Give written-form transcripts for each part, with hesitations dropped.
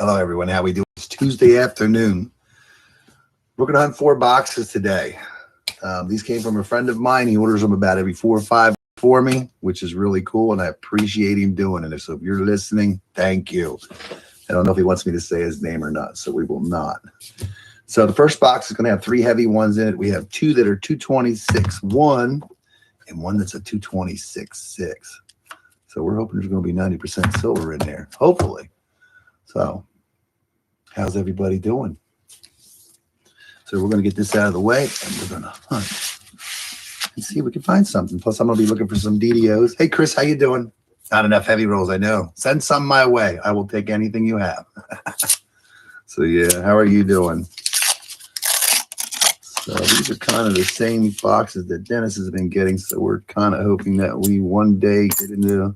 Hello, everyone. How we doing? It's Tuesday afternoon. We're going to hunt 4 boxes today. These came from a friend of mine. He orders them about every 4 or 5 for me, which is really cool, and I appreciate him doing it. So if you're listening, thank you. I don't know if he wants me to say his name or not, so we will not. So the first box is going to have 3 heavy ones in it. We have 2 that are 226.1 and 1 that's a 226.6. So we're hoping there's going to be 90% silver in there, hopefully. So how's everybody doing? So we're going to get this out of the way, and we're going to hunt and see if we can find something. Plus, I'm going to be looking for some DDOs. Hey, Chris, how you doing? Not enough heavy rolls, I know. Send some my way. I will take anything you have. So, yeah, how are you doing? So these are kind of the same boxes that Dennis has been getting, so we're kind of hoping that we one day get into a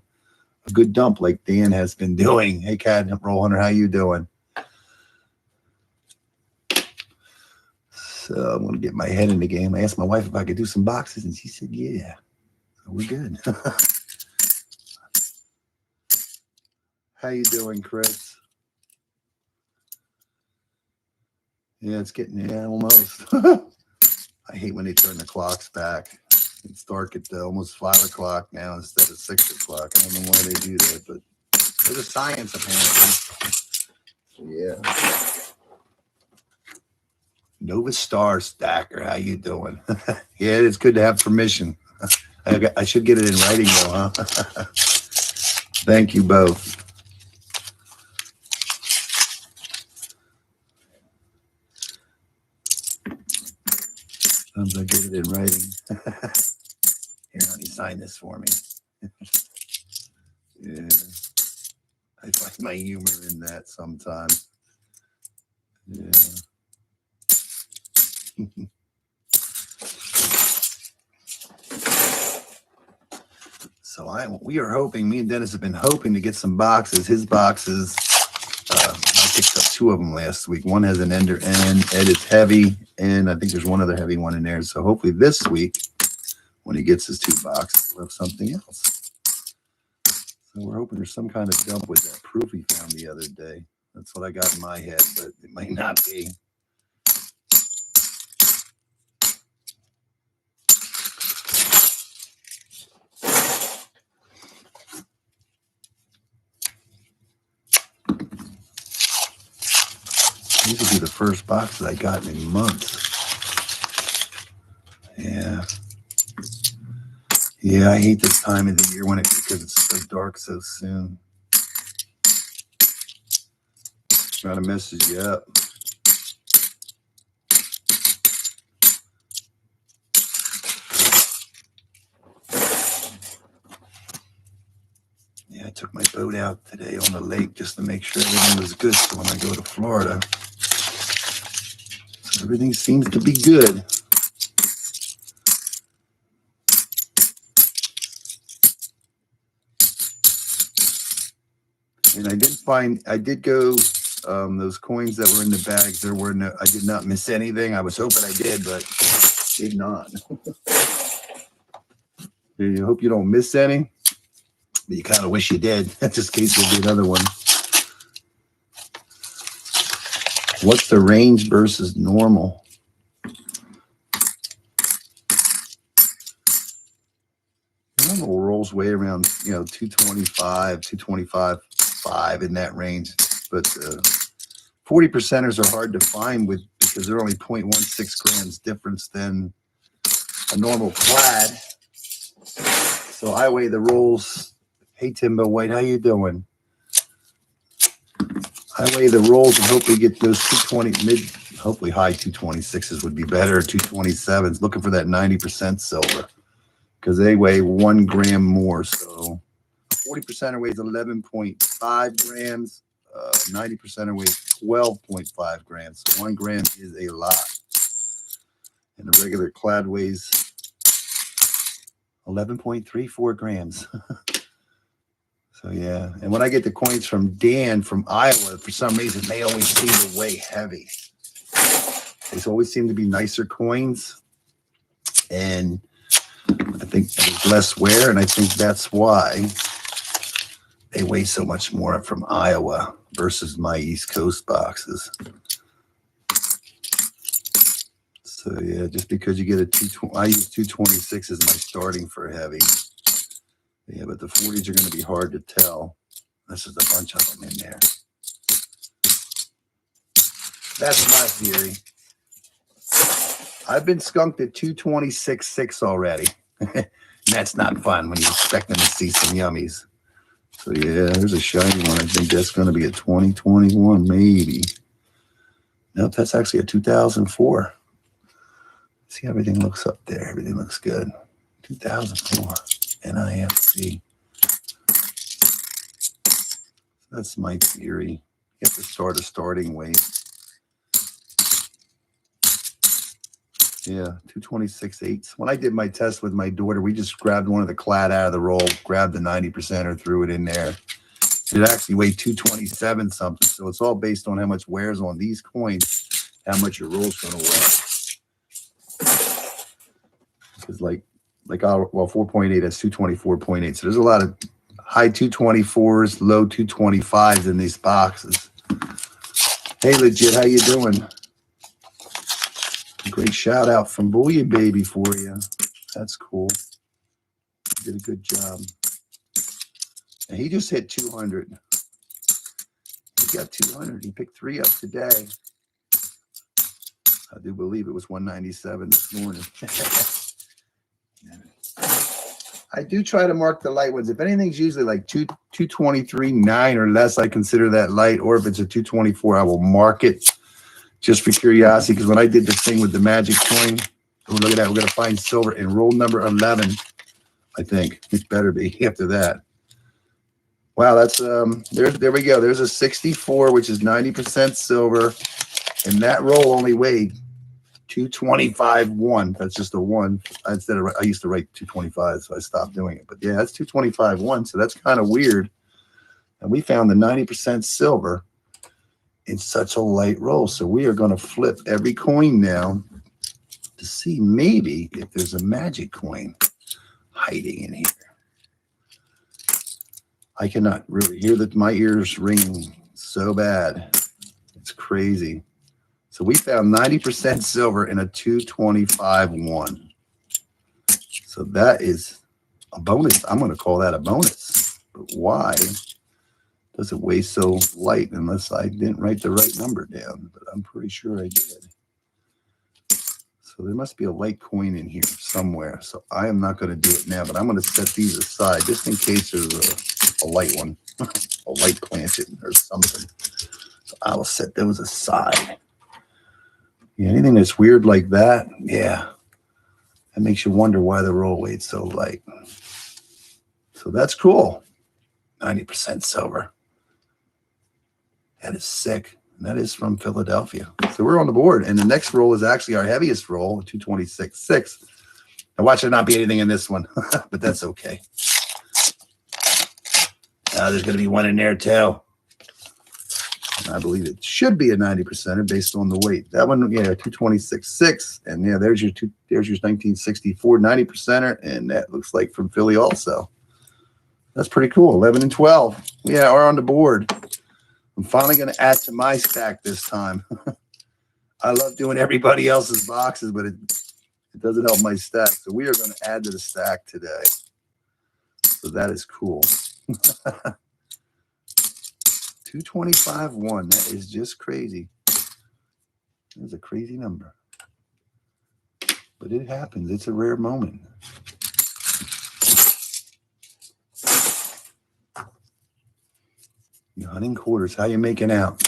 good dump like Dan has been doing. Hey, Cat Roll Hunter, how you doing? So I'm going to get my head in the game. I asked my wife if I could do some boxes, and she said, yeah. So we're good. How you doing, Chris? Yeah, it's getting, yeah, almost. I hate when they turn the clocks back. It's dark at almost 5 o'clock now instead of 6 o'clock. I don't know why they do that, but there's a science apparently. Yeah. Nova Star Stacker, how you doing? Yeah, it's good to have permission. I should get it in writing though, huh? Thank you both. Sometimes I get it in writing. Here, honey, sign this for me. Yeah, I find my humor in that sometimes. Yeah. So we are hoping, me and Dennis have been hoping to get some boxes. His boxes, I picked up 2 of them last week. One has an ender end, Ed is heavy, and I think there's one other heavy one in there. So hopefully this week, when he gets his 2 boxes, we'll have something else. So we're hoping there's some kind of dump with that proof he found the other day. That's what I got in my head, but it might not be. These will be the first boxes I got in months. Yeah. Yeah, I hate this time of the year because it's so dark so soon. Trying to message you up. Yeah, I took my boat out today on the lake just to make sure everything was good for when I go to Florida. So everything seems to be good. And I did go, those coins that were in the bags, I did not miss anything. I was hoping I did, but did not. I hope you don't miss any, but you kind of wish you did, just in case there'll be another one. What's the range versus normal? Normal rolls way around, 225, 225.5 in that range. But 40 percenters are hard to find because they're only 0.16 grams difference than a normal clad. So I weigh the rolls. Hey, Timbo White, how you doing? I weigh the rolls and hopefully get those 220 hopefully high 226s would be better, 227s, looking for that 90% silver because they weigh 1 gram more. So 40% weighs 11.5 grams, 90% weighs 12.5 grams. So 1 gram is a lot. And a regular clad weighs 11.34 grams. So, yeah. And when I get the coins from Dan from Iowa, for some reason, they always seem to weigh heavy. They always seem to be nicer coins. And I think there's less wear, and I think that's why they weigh so much more from Iowa versus my East Coast boxes. So yeah, just because you get a 220, I use 226 as my starting for heavy. Yeah, but the 40s are going to be hard to tell. This is a bunch of them in there. That's my theory. I've been skunked at 226.6 already. That's not fun when you're expecting to see some yummies. So yeah, there's a shiny one. I think that's going to be a 2021, maybe. Nope, that's actually a 2004. See, everything looks up there. Everything looks good. 2004 NIFC. That's my theory. You have to start a starting weight. Yeah, 226.8. When I did my test with my daughter, we just grabbed one of the clad out of the roll, grabbed the 90%er, threw it in there. It actually weighed 227 something. So it's all based on how much wears on these coins, how much your roll's going to wear. Because like our, well, 4.8, that's 224.8. So there's a lot of high 224s, low 225s in these boxes. Hey, legit, how you doing? Great shout out from Bullion Baby for you. That's cool. You did a good job. And he just hit 200. He got 200. He picked 3 up today. I do believe it was 197 this morning. I do try to mark the light ones. If anything's usually like 223.9 or less, I consider that light. Or if it's a 224, I will mark it. Just for curiosity, because when I did the thing with the magic coin, oh, look at that, we're going to find silver in roll number 11, I think. It better be after that. Wow, that's, there we go. There's a 64, which is 90% silver, and that roll only weighed 225.1. That's just a 1. Instead of, I used to write 225, so I stopped doing it. But yeah, that's 225.1, so that's kind of weird. And we found the 90% silver in such a light roll. So we are going to flip every coin now to see maybe if there's a magic coin hiding in here. I cannot really hear that, my ears ringing so bad. It's crazy. So we found 90% silver in a 225.1. So that is a bonus. I'm going to call that a bonus. But why does it weigh so light unless I didn't write the right number down? But I'm pretty sure I did. So there must be a light coin in here somewhere. So I am not going to do it now, but I'm going to set these aside just in case there's a light one, a light planchet or something. So I will set those aside. Yeah, anything that's weird like that, yeah, that makes you wonder why the roll weight's so light. So that's cool. 90% silver. That is sick. And that is from Philadelphia. So we're on the board. And the next roll is actually our heaviest roll, 226.6. Now watch there not be anything in this one, but that's okay. There's going to be one in there too. And I believe it should be a 90%er based on the weight. That one, yeah, 226.6. And yeah, there's your 1964 90%er. And that looks like from Philly also. That's pretty cool. 11 and 12. Yeah, are on the board. I'm finally going to add to my stack this time. I love doing everybody else's boxes, but it doesn't help my stack. So we are going to add to the stack today. So that is cool. 225.1. That is just crazy. That's a crazy number. But it happens. It's a rare moment. You're hunting quarters. How you making out?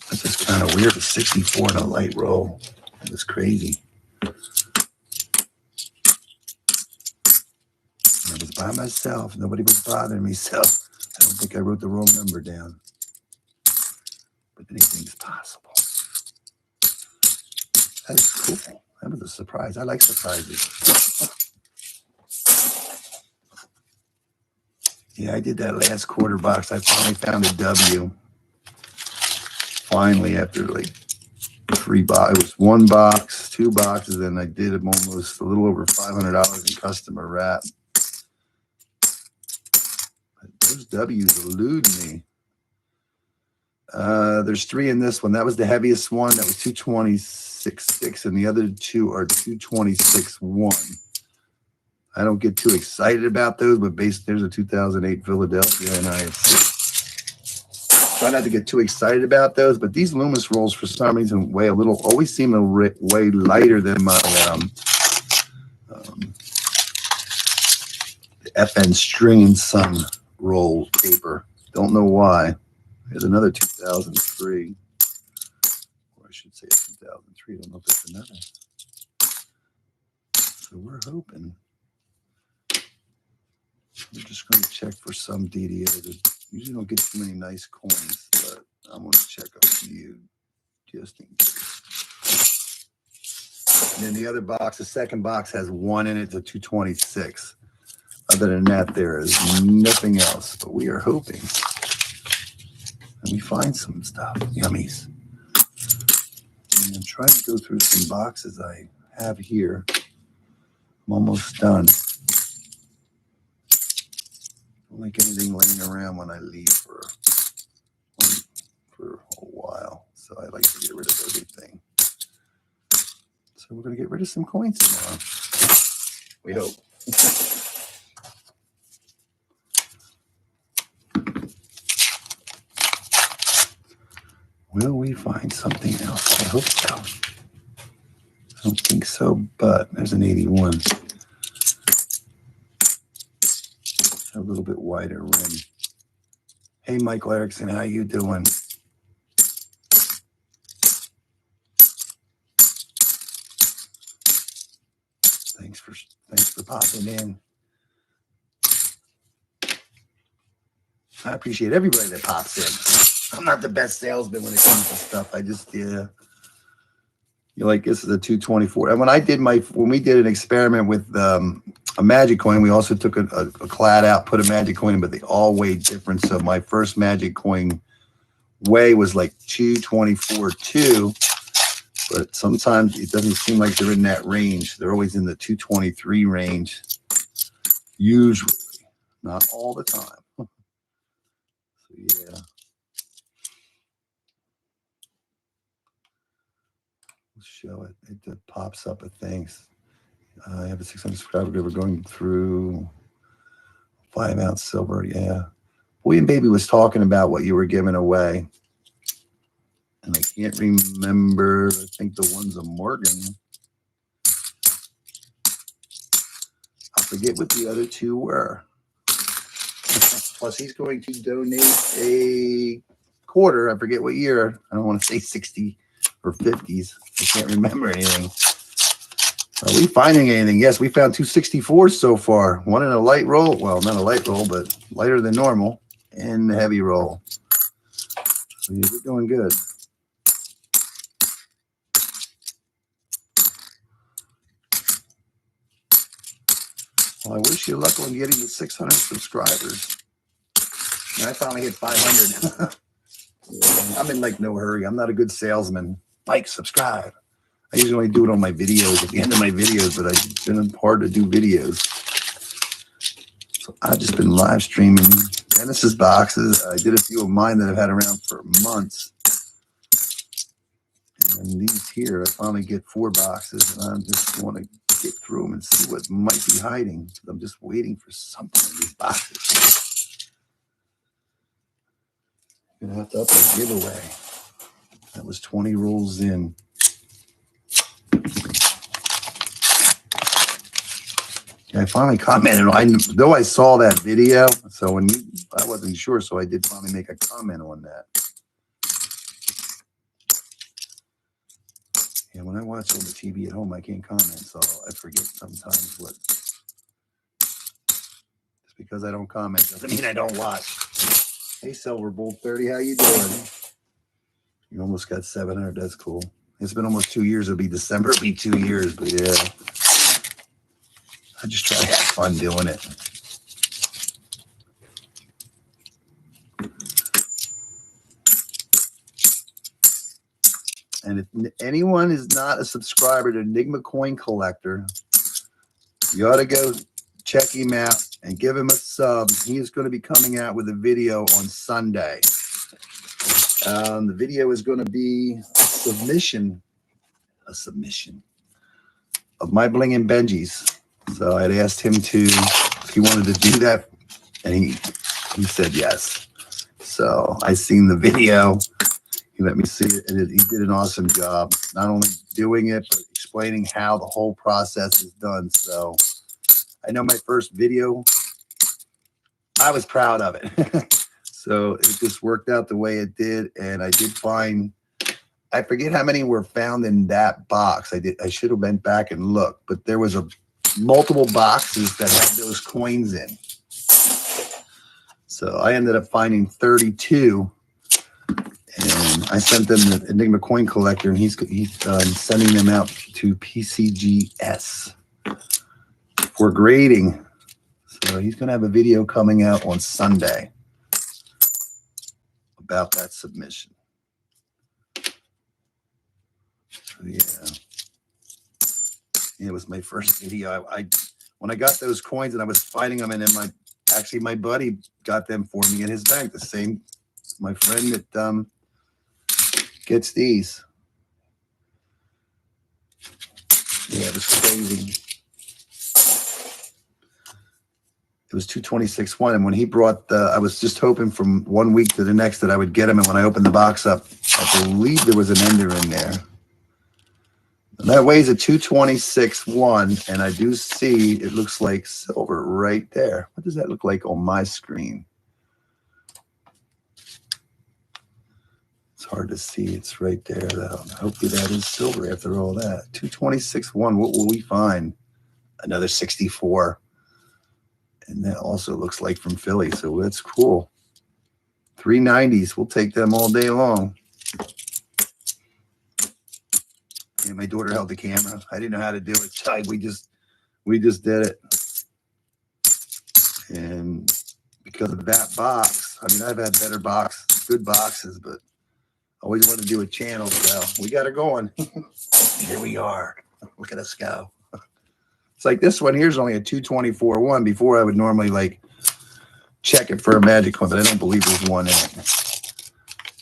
That's just kind of weird. A 64 in a light roll. That was crazy. I was by myself. Nobody was bothering me. So I don't think I wrote the wrong number down. But anything's possible. That is cool. That was a surprise. I like surprises. Yeah, I did that last quarter box. I finally found a W. Finally, after like 3 boxes. It was 1 box, 2 boxes, and I did almost a little over $500 in customer wrap. Those W's elude me. There's 3 in this one. That was the heaviest one. That was 226.6, and the other 2 are 226.1. I don't get too excited about those, but there's a 2008 Philadelphia NIFC. Try not to get too excited about those, but these Loomis rolls for some reason always seem to weigh lighter than my FN String and Sun roll paper. Don't know why. There's another 2003. Or I should say 2003. I don't know if it's another. So we're hoping. We're just going to check for some DDA. Usually don't get too many nice coins, but I'm going to check a few just in case. And then the other box, the second box has 1 in it to 226. Other than that, there is nothing else. But we are hoping. Let me find some stuff. Yummies. And I'm trying to go through some boxes I have here. I'm almost done. Don't like anything laying around when I leave for a while. So I like to get rid of everything. So we're going to get rid of some coins tomorrow. We hope. Will we find something else? I hope so. I don't think so, but there's an 81. A little bit wider rim. Hey, Michael Erickson, how you doing? Thanks for popping in. I appreciate everybody that pops in. I'm not the best salesman when it comes to stuff. I just you're like, this is a 224. And when we did an experiment with a magic coin, we also took a clad out, put a magic coin in, but they all weighed different. So my first magic coin weigh was like 224.2, but sometimes it doesn't seem like they're in that range. They're always in the 223 range, usually, not all the time. So yeah. Show it. It pops up at things. I have a 600 subscriber. We're going through 5-ounce silver. Yeah. William Baby was talking about what you were giving away. And I can't remember. I think the one's a Morgan. I forget what the other 2 were. Plus, he's going to donate a quarter. I forget what year. I don't want to say 60 or 50s. I can't remember anything. Are we finding anything? Yes, we found 264s so far. One in a light roll. Well, not a light roll, but lighter than normal. And the heavy roll. So yeah, we're doing good. Well, I wish you luck on getting to 600 subscribers. And I finally hit 500. I'm in like no hurry. I'm not a good salesman. Like, subscribe. I usually only do it on my videos at the end of my videos, but I've been hard to do videos. So I've just been live streaming Dennis's boxes. I did a few of mine that I've had around for months. And these here, I finally get 4 boxes, and I just want to get through them and see what might be hiding. I'm just waiting for something in these boxes. I'm going to have to up a giveaway. That was 20 rolls in. I finally commented. Though I saw that video, so I wasn't sure, so I did finally make a comment on that. Yeah, when I watch on the TV at home, I can't comment, so I forget sometimes what. Just because I don't comment doesn't mean I don't watch. Hey, Silver Bull 30, how you doing? You almost got 700. That's cool. It's been almost 2 years. It'll be December. It'll be 2 years, but yeah. I just try to have fun doing it. And if anyone is not a subscriber to Enigma Coin Collector, you ought to go check him out. and give him a sub. He is going to be coming out with a video on Sunday. The video is going to be a submission of my Bling and Benji's. So I'd asked him if he wanted to do that, and he said yes. So I seen the video. He let me see it, and he did an awesome job, not only doing it, but explaining how the whole process is done. So I know my first video, I was proud of it. So it just worked out the way it did. And I did find, I forget how many were found in that box. I should have went back and looked, but there was multiple boxes that had those coins in. So I ended up finding 32. And I sent them the Enigma Coin Collector, and he's sending them out to PCGS for grading. So he's going to have a video coming out on Sunday about that submission. So yeah, it was my first video. When I got those coins and I was finding them, and then my buddy got them for me in his bank. The same, my friend that gets these. Yeah, it was crazy. It was 226.1, and when he brought I was just hoping from 1 week to the next that I would get them, and when I opened the box up, I believe there was an ender in there. And that weighs a 226.1, and I do see it looks like silver right there. What does that look like on my screen? It's hard to see. It's right there, though. Hopefully that is silver after all that. 226.1. What will we find? Another 64. And that also looks like from Philly, so that's cool. 390s. We'll take them all day long. And my daughter held the camera. I didn't know how to do it. So we just did it. And because of that box, I mean, I've had better good boxes, but I always wanted to do a channel, so we got her going. Here we are. Look at us go. It's like this one here's only a 224.1. Before I would normally like check it for a magic coin, but I don't believe there's one in it.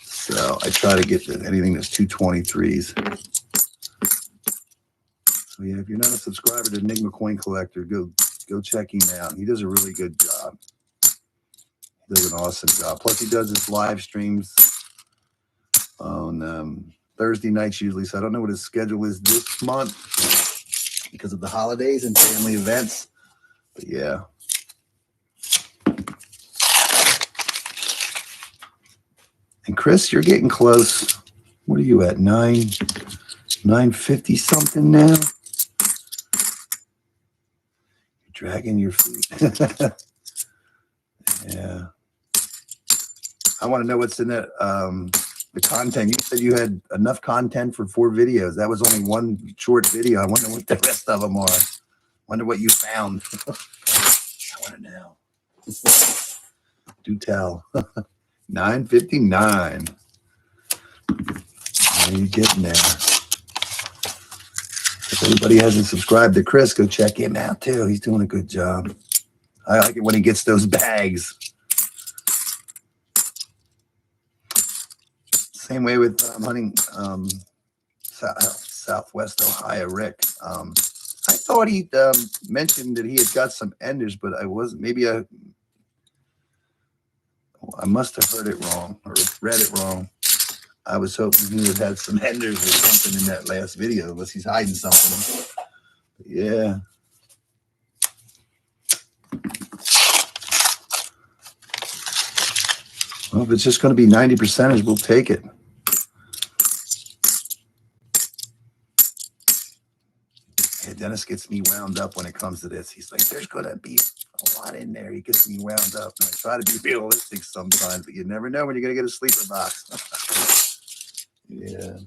So I try to get anything that's 223s. So yeah, if you're not a subscriber to Enigma Coin Collector, go check him out. He does a really good job. He does an awesome job. Plus he does his live streams on Thursday nights usually. So I don't know what his schedule is this month because of the holidays and family events. But yeah. And Chris, you're getting close. What are you at? 950 something now? You're dragging your feet. Yeah. I want to know what's in that the content. You said you had enough content for 4 videos. That was only one short video. I wonder what the rest of them are. Wonder what you found. I want to know. Do tell. 959. How are you getting there? If anybody hasn't subscribed to Chris, go check him out too. He's doing a good job. I like it when he gets those bags. Same way with hunting Southwest Ohio, Rick. I thought he mentioned that he had got some enders, but I wasn't. Maybe I must have heard it wrong or read it wrong. I was hoping he would have some enders or something in that last video, unless he's hiding something. But yeah. Well, if it's just going to be 90%, we'll take it. Yeah, Dennis gets me wound up when it comes to this. He's like, there's going to be a lot in there. He gets me wound up. And I try to be realistic sometimes, but you never know when you're going to get a sleeper box. Yeah.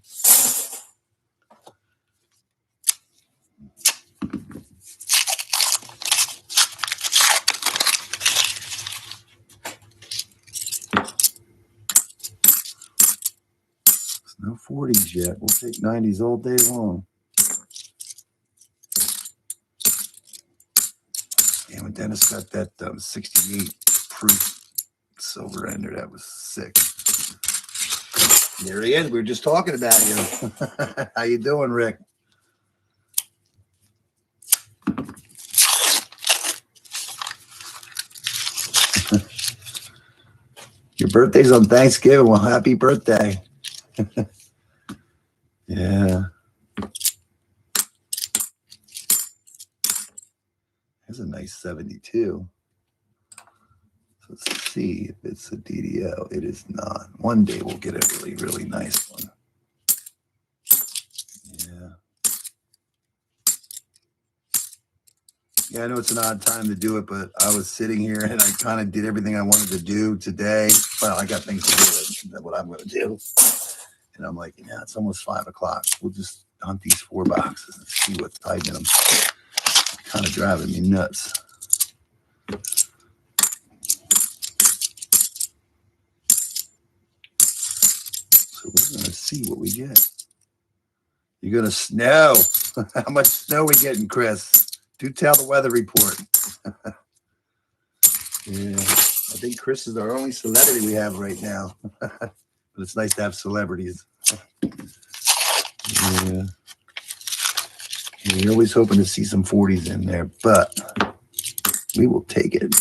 No 40s yet. We'll take 90s all day long. And when Dennis got that 68 proof silver ender. That was sick. There he is. We were just talking about you. How you doing, Rick? Your birthday's on Thanksgiving. Well, happy birthday. Yeah. There's a nice 72. Let's see if it's a DDO. It is not. One day we'll get a really, really nice one. Yeah. Yeah, I know it's an odd time to do it, but I was sitting here and I kind of did everything I wanted to do today. Well, I got things to do. That's what I'm going to do. And I'm like, yeah, it's almost 5 o'clock. We'll just hunt these 4 boxes and see what's hiding in them. Kind of driving me nuts. So we're going to see what we get. You're going to snow. How much snow we getting, Chris? Do tell the weather report. Yeah, I think Chris is our only celebrity we have right now. But it's nice to have celebrities. Yeah. You're always hoping to see some 40s in there, but we will take it.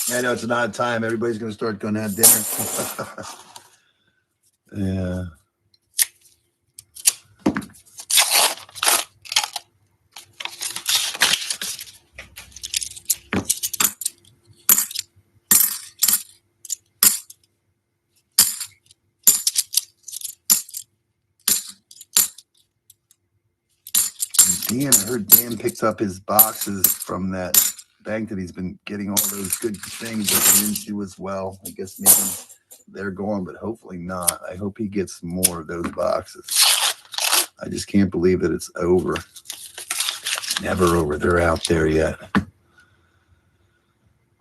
I know it's an odd time. Everybody's going to start going to have dinner. Yeah. Dan, I heard Dan picked up his boxes from that bank that he's been getting all those good things that he didn't do as well. I guess maybe they're gone, but hopefully not. I hope he gets more of those boxes. I just can't believe that it's over. Never over. They're out there yet.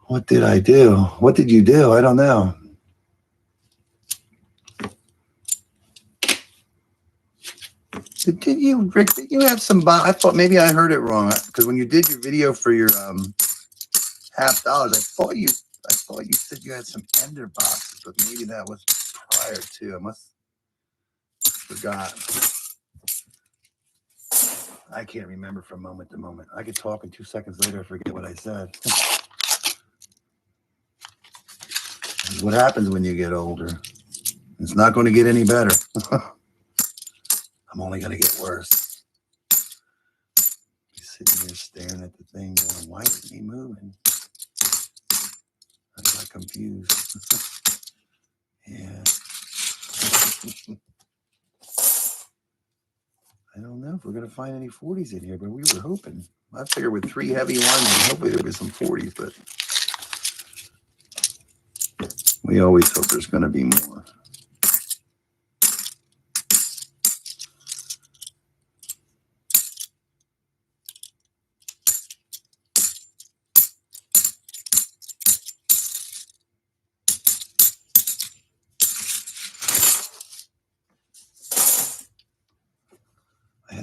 What did I do? What did you do? I don't know. Did you, Rick, did you have some, I thought maybe I heard it wrong. Because when you did your video for your $50, I thought you said you had some ender boxes, but maybe that was prior to. I must forgot. I can't remember from moment to moment. I could talk and 2 seconds later I forget what I said. This is what happens when you get older. It's not going to get any better. I'm only going to get worse. He's sitting here staring at the thing going, why isn't he moving? I got confused. Yeah. I don't know if we're going to find any 40s in here, but we were hoping. I figured with 3 heavy ones, and hopefully there'll be some 40s, but we always hope there's going to be more.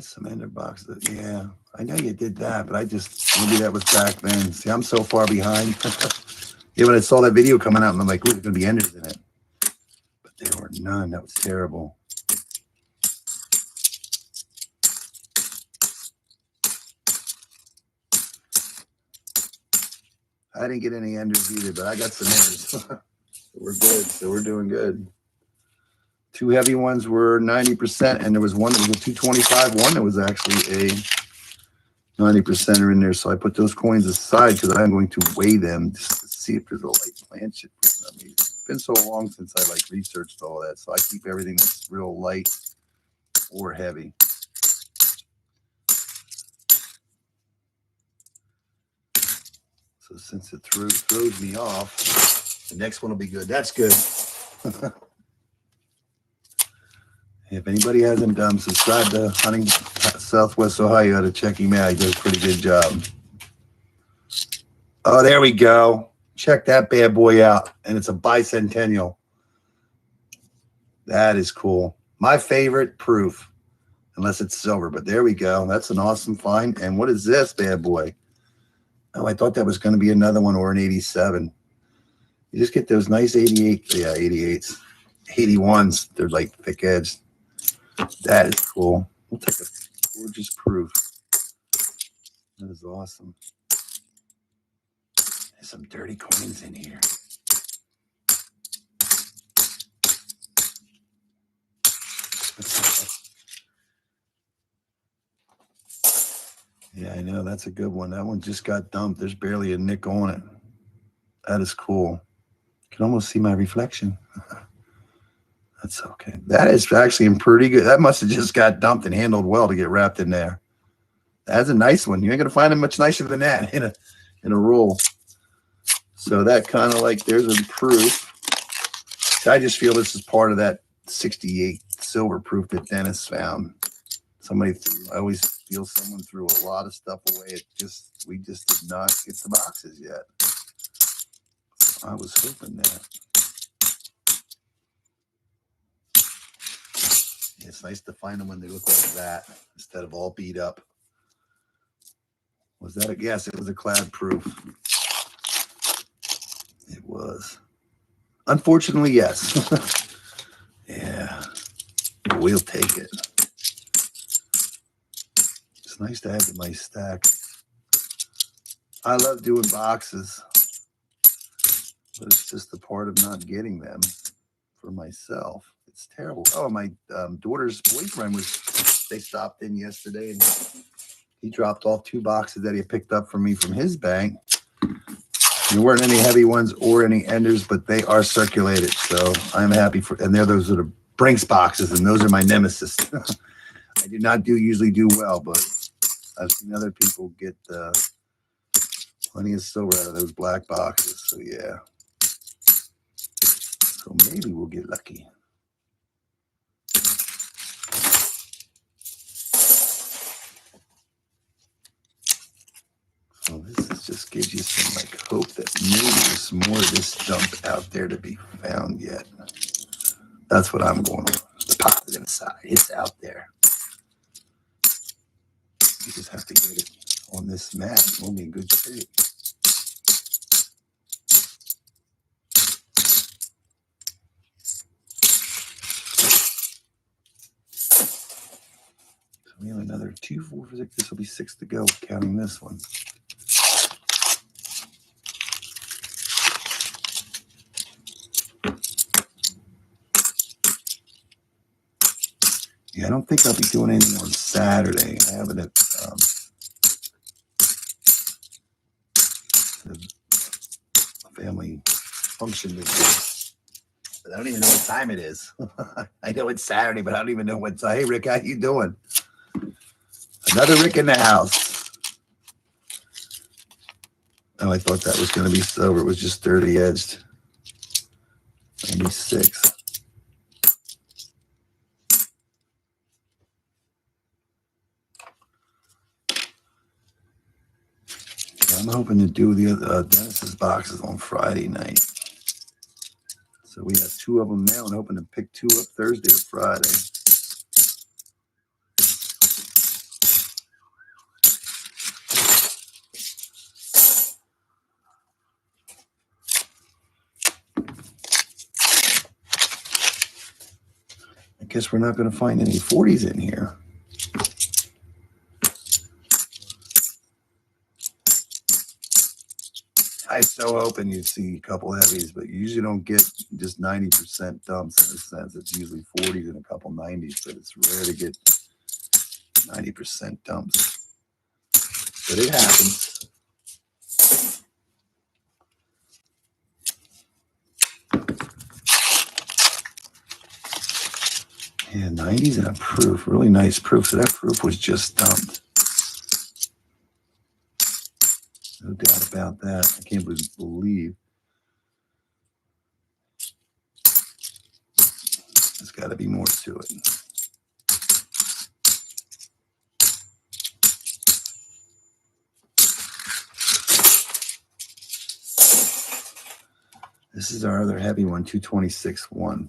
Some ender boxes. Yeah, I know you did that, but I just, maybe that was back then. See, I'm so far behind. Yeah, when I saw that video coming out, and I'm like, oh, there's going to be enders in it. But there were none. That was terrible. I didn't get any enders either, but I got some enders. We're good. So we're doing good. 2 heavy ones were 90%, and there was one that was a 225, one that was actually a 90%er in there. So I put those coins aside because I'm going to weigh them just to see if there's a light planchette. I mean, it's been so long since I researched all that. So I keep everything that's real light or heavy. So since it throws me off, the next one will be good. That's good. If anybody hasn't subscribed to Hunting Southwest Ohio, to check him out. He does a pretty good job. Oh, there we go. Check that bad boy out. And it's a bicentennial. That is cool. My favorite proof, unless it's silver. But there we go. That's an awesome find. And what is this bad boy? Oh, I thought that was going to be another one or an 87. You just get those nice 88. Yeah, 88s. 81s. They're like thick edged. That is cool. We'll take a gorgeous proof. That is awesome. There's some dirty coins in here. Yeah, I know. That's a good one. That one just got dumped. There's barely a nick on it. That is cool. You can almost see my reflection. That's okay. That is actually in pretty good. That must have just got dumped and handled well to get wrapped in there. That's a nice one. You ain't gonna find it much nicer than that in a roll. So that kind of like there's a proof. I just feel this is part of that 68 silver proof that Dennis found. I always feel someone threw a lot of stuff away. We just did not get the boxes yet. So I was hoping that. It's nice to find them when they look like that instead of all beat up. Was that a guess? It was a clad proof. It was. Unfortunately, yes. Yeah. We'll take it. It's nice to have in my stack. I love doing boxes, but it's just a part of not getting them for myself. It's terrible. Oh, my daughter's boyfriend they stopped in yesterday and he dropped off 2 boxes that he picked up for me from his bank. There weren't any heavy ones or any enders, but they are circulated. So I'm happy and those are the Brinks boxes, and those are my nemesis. I do not usually do well, but I've seen other people get plenty of silver out of those black boxes. So yeah. So maybe we'll get lucky. So this just gives you some like hope that maybe there's more of this dump out there to be found yet. That's what I'm going on. The positive side. It's out there. You just have to get it on this mat. We'll be in good shape. So we have another 2, 4, 6. This will be 6 to go, counting this one. Yeah, I don't think I'll be doing anything on Saturday. I have it at a family function this year. But I don't even know what time it is. I know it's Saturday, but I don't even know what time. Hey, Rick, how you doing? Another Rick in the house. Oh, I thought that was going to be silver. It was just 30 edged. 96. I'm hoping to do the Dennis's boxes on Friday night. So we have 2 of them now and hoping to pick 2 up Thursday or Friday. I guess we're not going to find any 40s in here. I was so hoping you'd see a couple heavies, but you usually don't get just 90% dumps in a sense. It's usually 40s and a couple 90s, but it's rare to get 90% dumps. But it happens. Yeah, 90s and a proof. Really nice proof. So that proof was just dumped. No doubt about that. I can't believe. There's got to be more to it. This is our other heavy one, 226-1.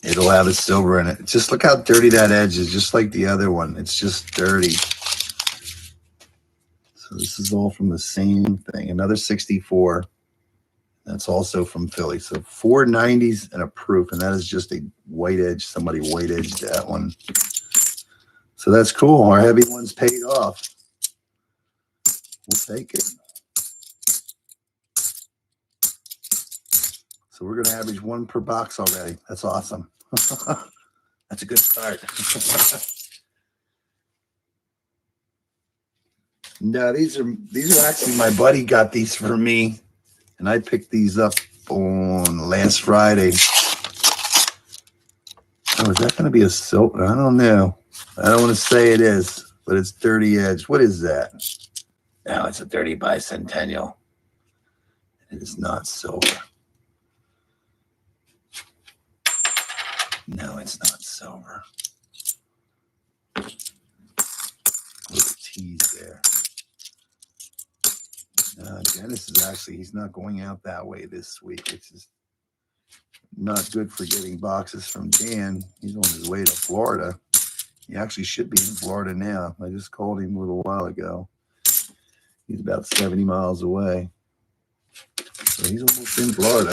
It'll have a silver in it. Just look how dirty that edge is, just like the other one. It's just dirty. So this is all from the same thing. Another 64. That's also from Philly. So 490s and a proof, and that is just a white edge. Somebody white edged that one. So that's cool. Our heavy one's paid off. We'll take it. So we're going to average one per box already. That's awesome. That's a good start. No, these are actually, my buddy got these for me, and I picked these up on last Friday. Oh, is that going to be a silver? I don't know. I don't want to say it is, but it's dirty edge. What is that? No, it's a dirty bicentennial. It is not silver. No, it's not silver. Little T's there. Dennis is actually, he's not going out that way this week, which is not good for getting boxes from Dan. He's on his way to Florida. He actually should be in Florida now. I just called him a little while ago. He's about 70 miles away. So he's almost in Florida.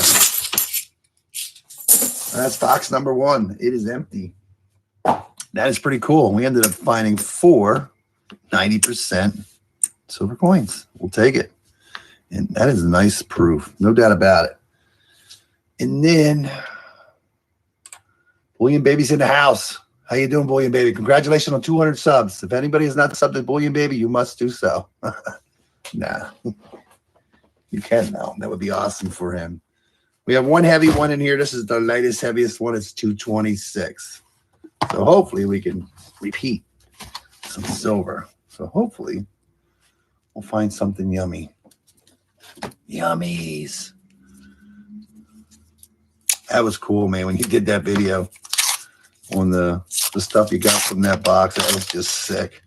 That's box number 1. It is empty. That is pretty cool. We ended up finding 4 90% silver coins. We'll take it. And that is a nice proof. No doubt about it. And then Bullion Baby's in the house. How you doing, Bullion Baby? Congratulations on 200 subs. If anybody has not subbed to Bullion Baby, you must do so. Nah. You can now. That would be awesome for him. We have one heavy one in here. This is the lightest, heaviest one. It's 226. So hopefully we can repeat some silver. So hopefully we'll find something yummy. Yummies. That was cool, man. When you did that video on the stuff you got from that box, that was just sick.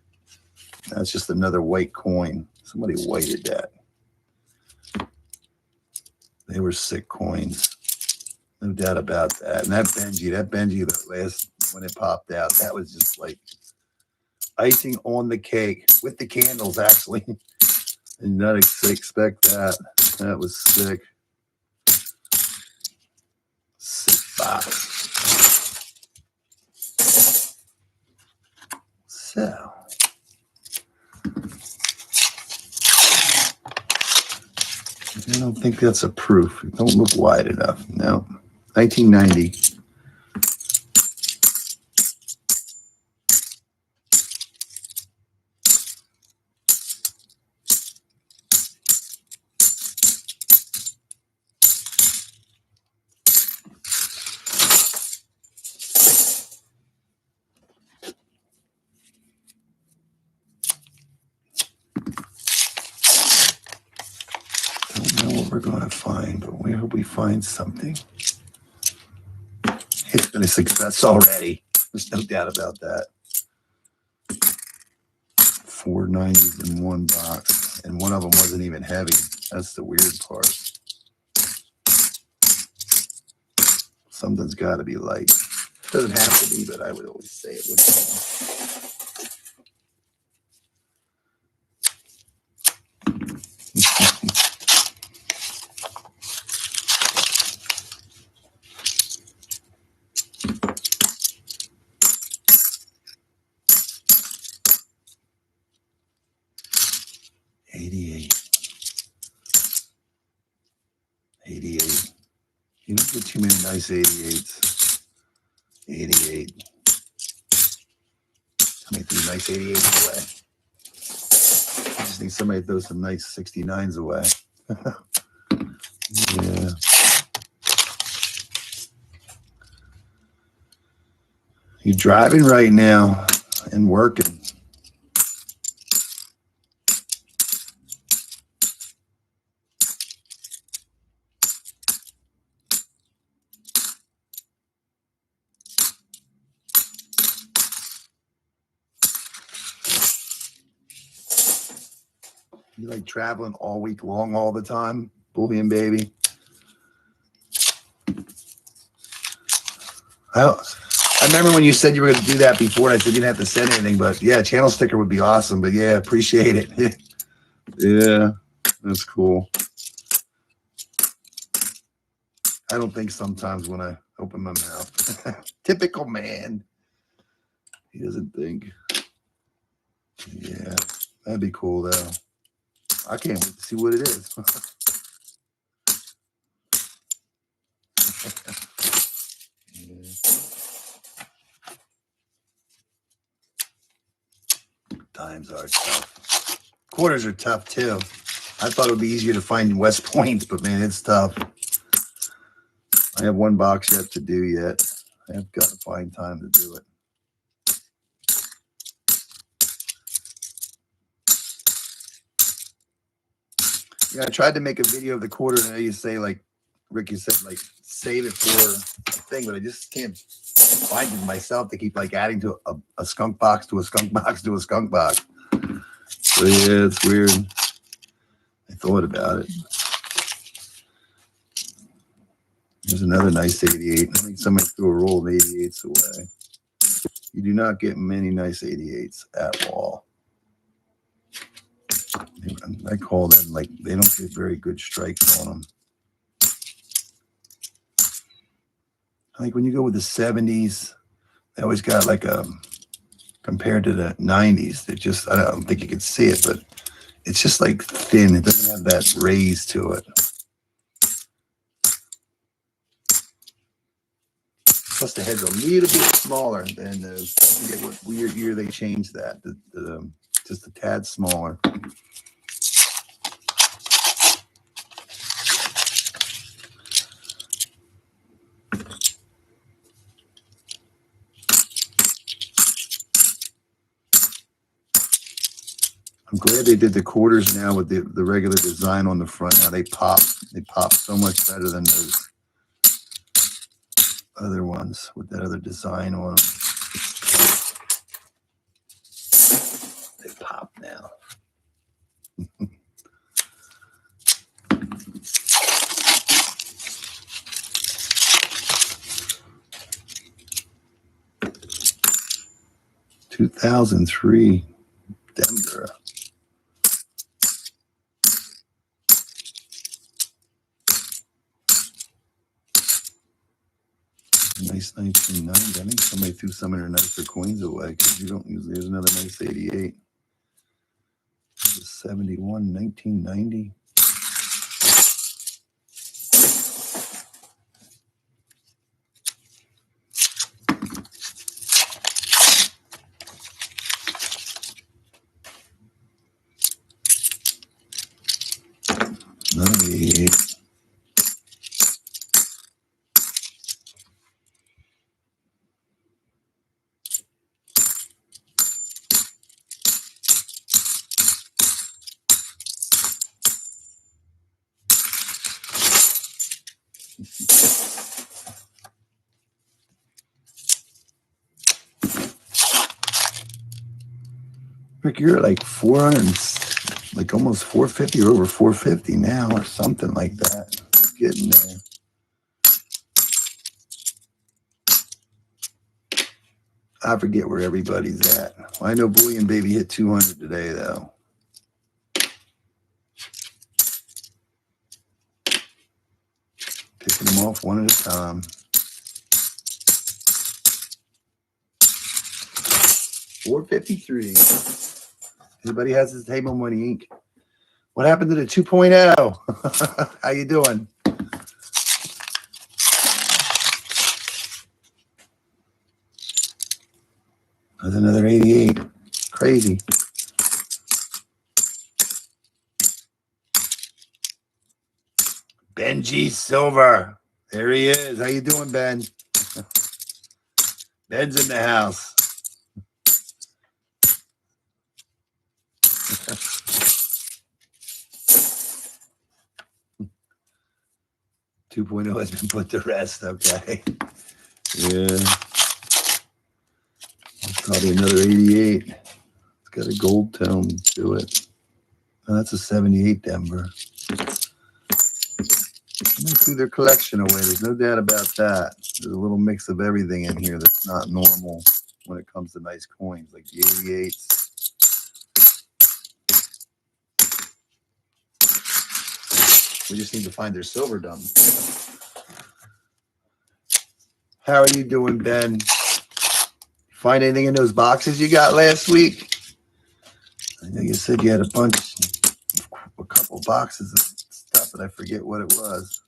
That's just another white coin. Somebody whited that. They were sick coins. No doubt about that. And that Benji, the last, when it popped out, that was just like icing on the cake with the candles, actually. And not expect that. That was sick. Sick box. So. I don't think that's a proof. It don't look wide enough. No. 1990. We're going to find, but we hope we find something. It's been a success already. There's no doubt about that. 4 90s in one box, and one of them wasn't even heavy. That's the weird part. Something's got to be light. Doesn't have to be, but I would always say it would be. You don't get too many nice 88s. 88. How many threw nice 88s away? I just need somebody to throw some nice 69s away. Yeah. You driving right now and working. You like traveling all week long, all the time, bullion baby. I remember when you said you were going to do that before. I said you didn't have to send anything, but yeah, channel sticker would be awesome. But yeah, appreciate it. Yeah, that's cool. I don't think sometimes when I open my mouth. Typical man. He doesn't think. Yeah, that'd be cool though. I can't wait to see what it is. Yeah. Times are tough. Quarters are tough too. I thought it would be easier to find West Points, but man, it's tough. I have one box yet to do yet. I have got to find time to do it. Yeah, I tried to make a video of the quarter, and I know you say, like Ricky said, like save it for a thing, but I just can't find it myself to keep like adding to a skunk box to a skunk box to a skunk box. So yeah, it's weird. I thought about it. There's another nice 88. I think somebody threw a roll of 88s away. You do not get many nice 88s at all. I call them like they don't get very good strikes on them. I think when you go with the 70s, they always got like a compared to the 90s. They just, I don't think you can see it, but it's just like thin. It doesn't have that raise to it. Plus the head's a little bit smaller than those. I forget what weird year they changed that. Just a tad smaller. I'm glad they did the quarters now with the regular design on the front. Now they pop. They pop so much better than those other ones with that other design on them. They pop now. (2003) Denver. Nice 1990. I think somebody threw some of their nicer coins away because you don't usually. There's another nice 88. This is 71, 1990. Another 88. Rick, you're at like 400, like almost 450 or over 450 now or something like that. You're getting there. I forget where everybody's at. I know Bullion Baby hit 200 today, though. Picking them off one at a time. 453. Everybody has his table money ink. What happened to the 2.0? How you doing? There's another 88. Crazy. Benji Silver. There he is. How you doing, Ben? Ben's in the house. 2.0 has been put to rest. Okay. Yeah. Probably another 88. It's got a gold tone to it. Oh, that's a 78 Denver. They threw their collection away. There's no doubt about that. There's a little mix of everything in here that's not normal when it comes to nice coins, like the 88s. We just need to find their silver dumb. How are you doing, Ben? Find anything in those boxes you got last week? I know you said you had a couple boxes of stuff, but I forget what it was.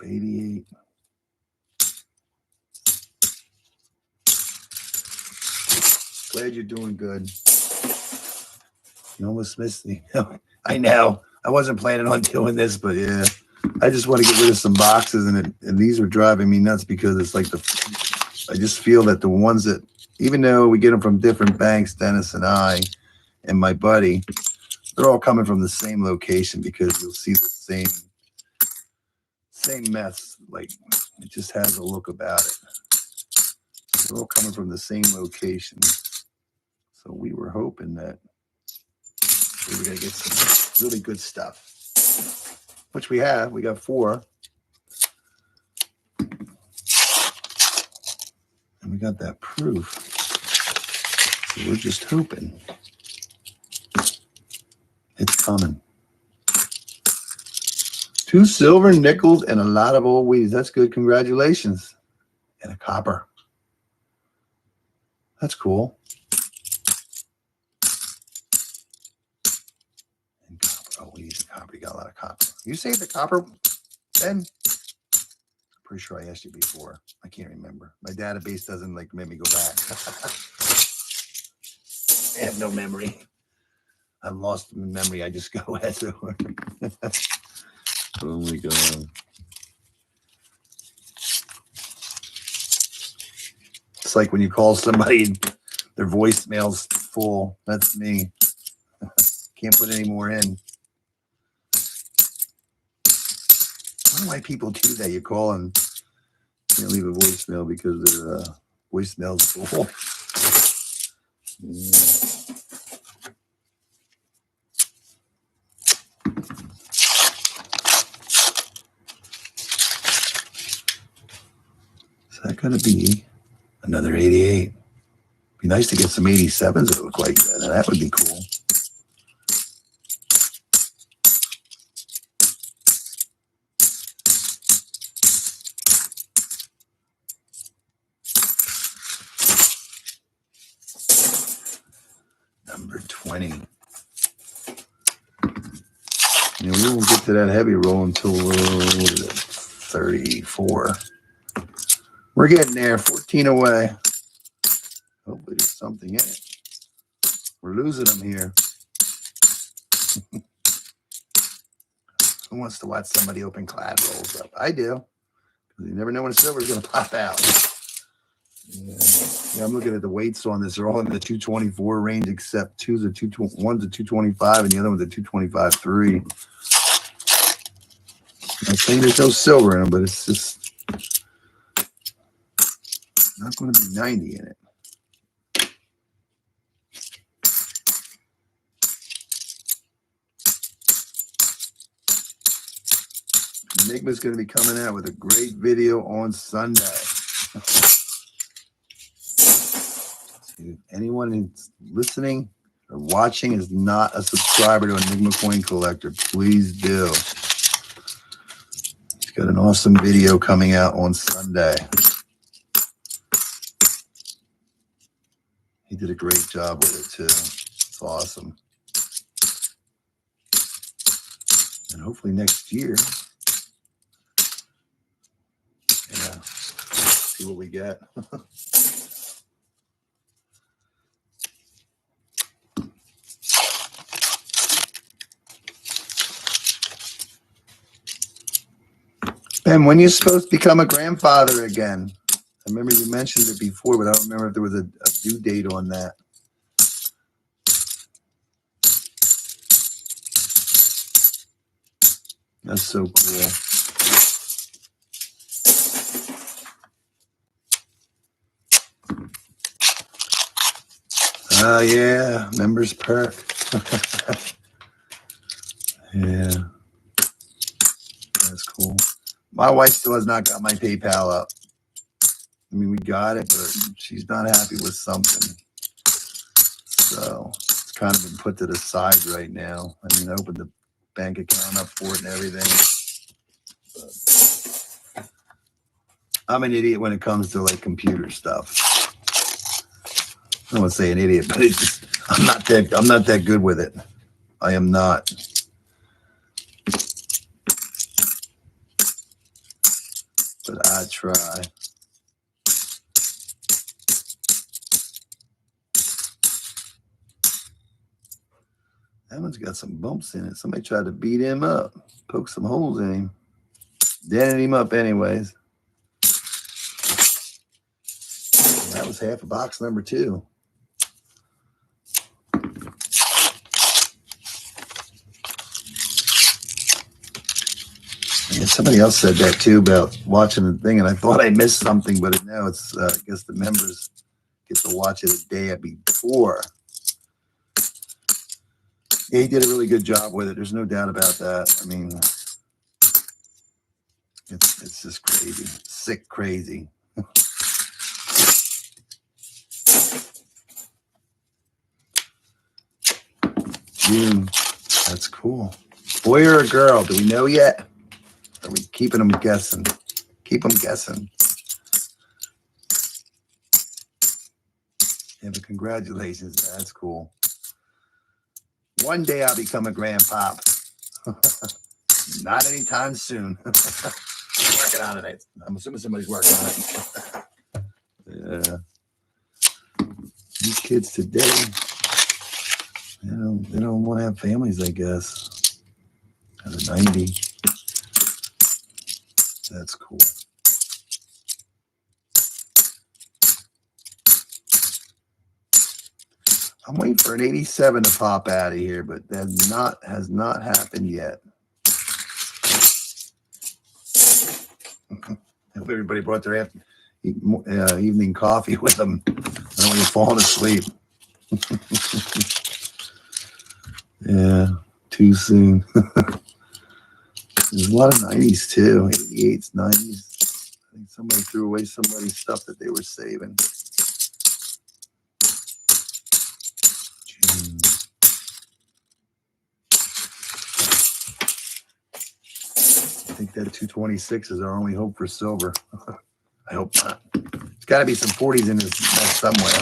88. Glad you're doing good. You almost missed me. I know. I wasn't planning on doing this, but yeah. I just want to get rid of some boxes, and these are driving me nuts because it's like I just feel that the ones that, even though we get them from different banks, Dennis and I and my buddy, they're all coming from the same location because you'll see the same mess. Like, it just has a look about it. They're all coming from the same location. So we were hoping that we were going to get some really good stuff, which we have. We got 4. And we got that proof. So we're just hoping it's coming. 2 silver, nickels, and a lot of old weeds. That's good. Congratulations. And a copper. That's cool. And copper. Oh, we need the copper. You got a lot of copper. You say the copper, Ben? I'm pretty sure I asked you before. I can't remember. My database doesn't make me go back. I have no memory. I'm lost in memory. I just go as it were. Oh my God. It's like when you call somebody, their voicemail's full. That's me. Can't put any more in. I don't know why people do that. You call and can't leave a voicemail because their voicemail's full. Yeah. Is that going to be another 88? Be nice to get some 87s that look like that. That would be cool. Number 20. You know, we won't get to that heavy roll until 34. We're getting there. 14 away. Hopefully there's something in it. We're losing them here. Who wants to watch somebody open clad rolls up? I do. You never know when a silver is going to pop out. Yeah, I'm looking at the weights on this. They're all in the 224 range, except one's a 225 and the other one's a 225.3. I'm saying there's no silver in them, but it's just not going to be 90 in it. Enigma's going to be coming out with a great video on Sunday. So anyone who's listening or watching is not a subscriber to Enigma Coin Collector, please do. He's got an awesome video coming out on Sunday. He did a great job with it too. It's awesome. And hopefully next year, yeah, see what we get. Ben, when are you supposed to become a grandfather again? I remember you mentioned it before, but I don't remember if there was a due date on that. That's so cool. Oh, yeah. Members perk. Yeah. That's cool. My wife still has not got my PayPal up. I mean, we got it, but she's not happy with something. So it's kind of been put to the side right now. I mean, I opened the bank account up for it and everything. But I'm an idiot when it comes to like computer stuff. I don't want to say an idiot, but I'm not that good with it. I am not. But I try. That one's got some bumps in it. Somebody tried to beat him up, poke some holes in him. Dented him up anyways. That was half a box number 2. Yeah, somebody else said that too about watching the thing, and I thought I missed something, but no, it's I guess the members get to watch it a day before. Yeah, he did a really good job with it. There's no doubt about that. I mean, it's just crazy, sick crazy. June, that's cool. Boy or a girl? Do we know yet? Are we keeping them guessing? Keep them guessing. Yeah, but congratulations. That's cool. One day I'll become a grandpop. Not anytime soon. Working on it. I'm assuming somebody's working on it. Yeah. These kids today, they don't want to have families, I guess. At a 90. That's cool. I'm waiting for an 87 to pop out of here, but that has not happened yet. I hope everybody brought their evening coffee with them. I don't want you falling asleep. Yeah, too soon. There's a lot of 90s too, 88s, 90s. I think somebody threw away somebody's stuff that they were saving. I think that 226 is our only hope for silver. I hope not. There's got to be some 40s in this somewhere.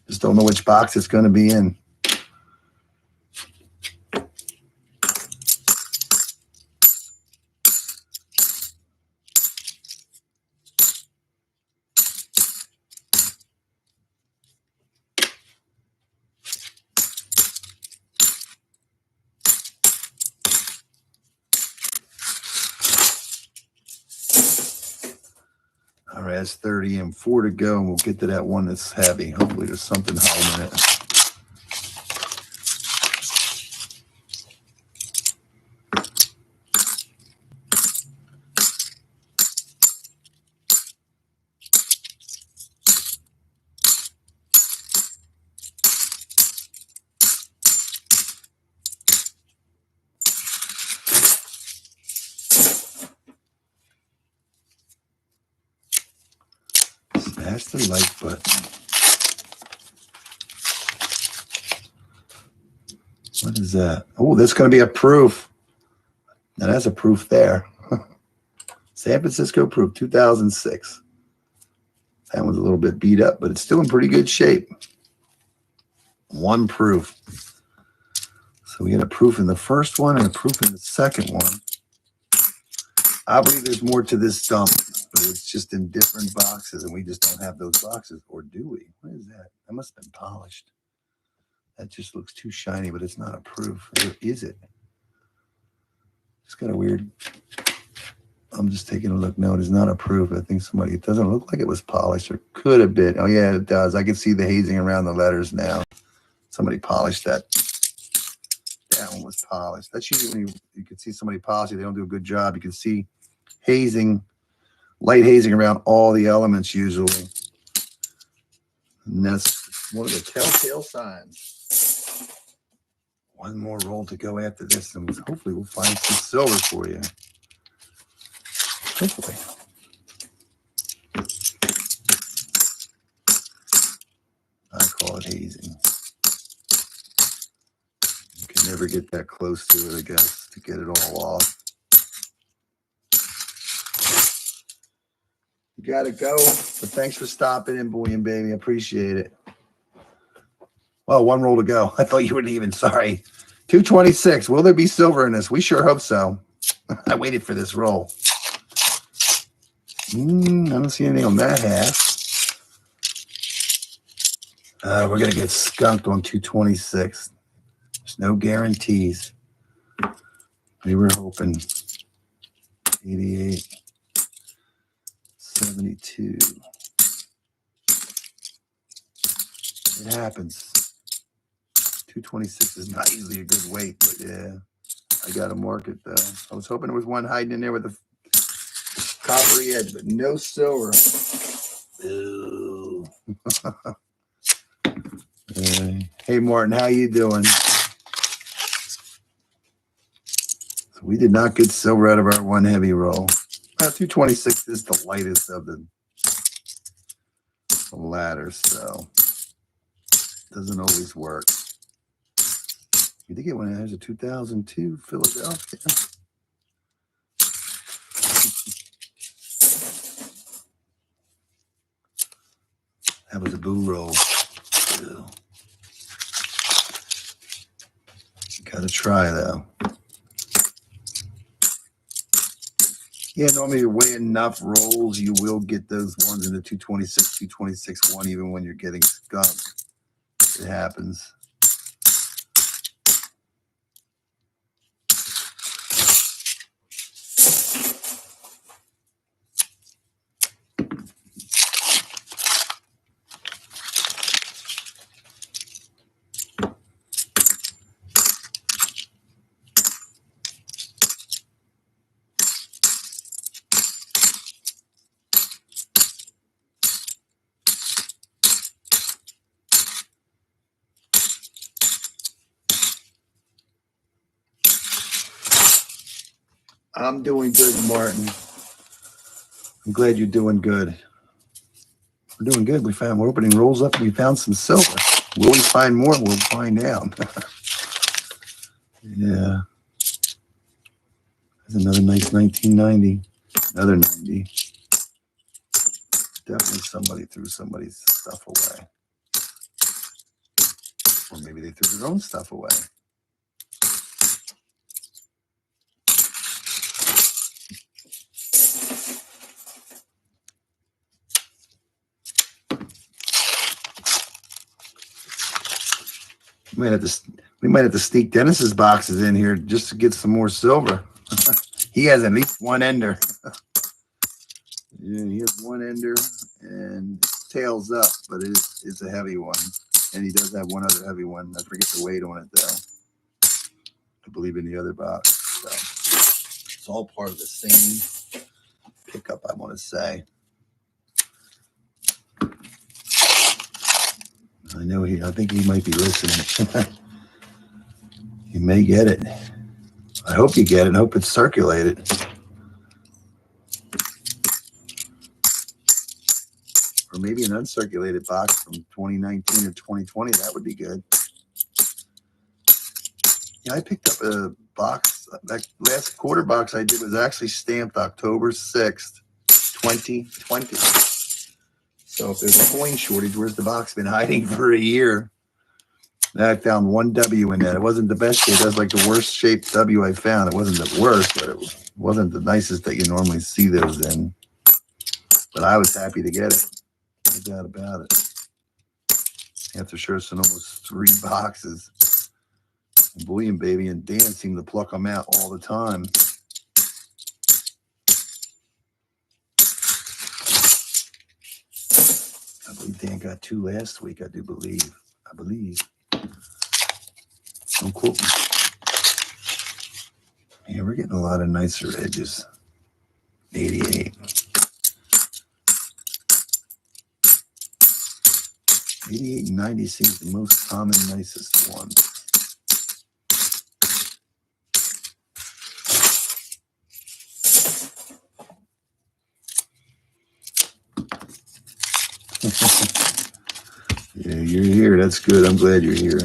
Just don't know which box it's going to be in. All right, that's 30 and 4 to go, and we'll get to that one that's heavy. Hopefully there's something holding it. Smash the like button. What is that? Oh, that's going to be a proof. Now that's a proof there. San Francisco proof, 2006. That one's a little bit beat up, but it's still in pretty good shape. One proof. So we get a proof in the first one and a proof in the second one. I believe there's more to this dump, but it's just in different boxes, and we just don't have those boxes. Or do we? What is that? That must have been polished. That just looks too shiny, but it's not a proof. Or is it? It's kind of weird. I'm just taking a look. No, it is not a proof. I think somebody, it doesn't look like it was polished, or could have been. Oh, yeah, it does. I can see the hazing around the letters now. Somebody polished that. That one was polished. That's usually when you can see somebody polish it. They don't do a good job. You can see hazing, light hazing around all the elements usually. And that's One of the telltale signs. One more roll to go after this, and hopefully we'll find some silver for you. Hopefully. I call it hazing. You can never get that close to it, I guess, to get it all off. You got to go, but thanks for stopping in, Bullion Baby. I appreciate it. Well, one roll to go. I thought you were leaving. Sorry. 226. Will there be silver in this? We sure hope so. I waited for this roll. I don't see anything on that half. We're going to get skunked on 226. There's no guarantees. We were hoping. 88. 72. It happens. 226 is not usually a good weight, but yeah, I got to mark it though. I was hoping there was one hiding in there with a coppery edge, but no silver. Ooh. Hey Martin, how you doing? So we did not get silver out of our one heavy roll. 226 is the lightest of the ladders, so it doesn't always work. You did get one. There's a 2002 Philadelphia. That was a boo roll. Got to try though. Yeah, normally you weigh enough rolls, you will get those ones in the 226, 226 one, even when you're getting skunked. It happens. I'm doing good, Martin. I'm glad you're doing good. We're doing good. We're opening rolls up. We found some silver. Will we find more? We'll find out. Yeah. There's another nice 1990. Another 90. Definitely somebody threw somebody's stuff away. Or maybe they threw their own stuff away. We might have to sneak Dennis's boxes in here just to get some more silver. He has at least one ender. Yeah, he has one ender and tails up, but it's a heavy one. And he does have one other heavy one. I forget the weight on it though. I believe in the other box. So it's all part of the same pickup, I want to say. I think he might be listening. You may get it. I hope you get it. I hope it's circulated. Or maybe an uncirculated box from 2019 or 2020. That would be good. Yeah, I picked up a box. That last quarter box I did was actually stamped October 6th, 2020. So if there's a coin shortage, where's the box been hiding for a year? I found one W in that. It wasn't the best shape. That was like the worst shaped W I found. It wasn't the worst, but it wasn't the nicest that you normally see those in. But I was happy to get it. No doubt about it. After sure, almost 3 boxes. And Bullion Baby and Dan seem to pluck them out all the time. I believe Dan got 2 last week, I do believe. I believe. Don't quote me. Yeah, we're getting a lot of nicer edges. 88. 88 and 90 seems the most common, nicest one. Yeah, you're here. That's good. I'm glad you're here.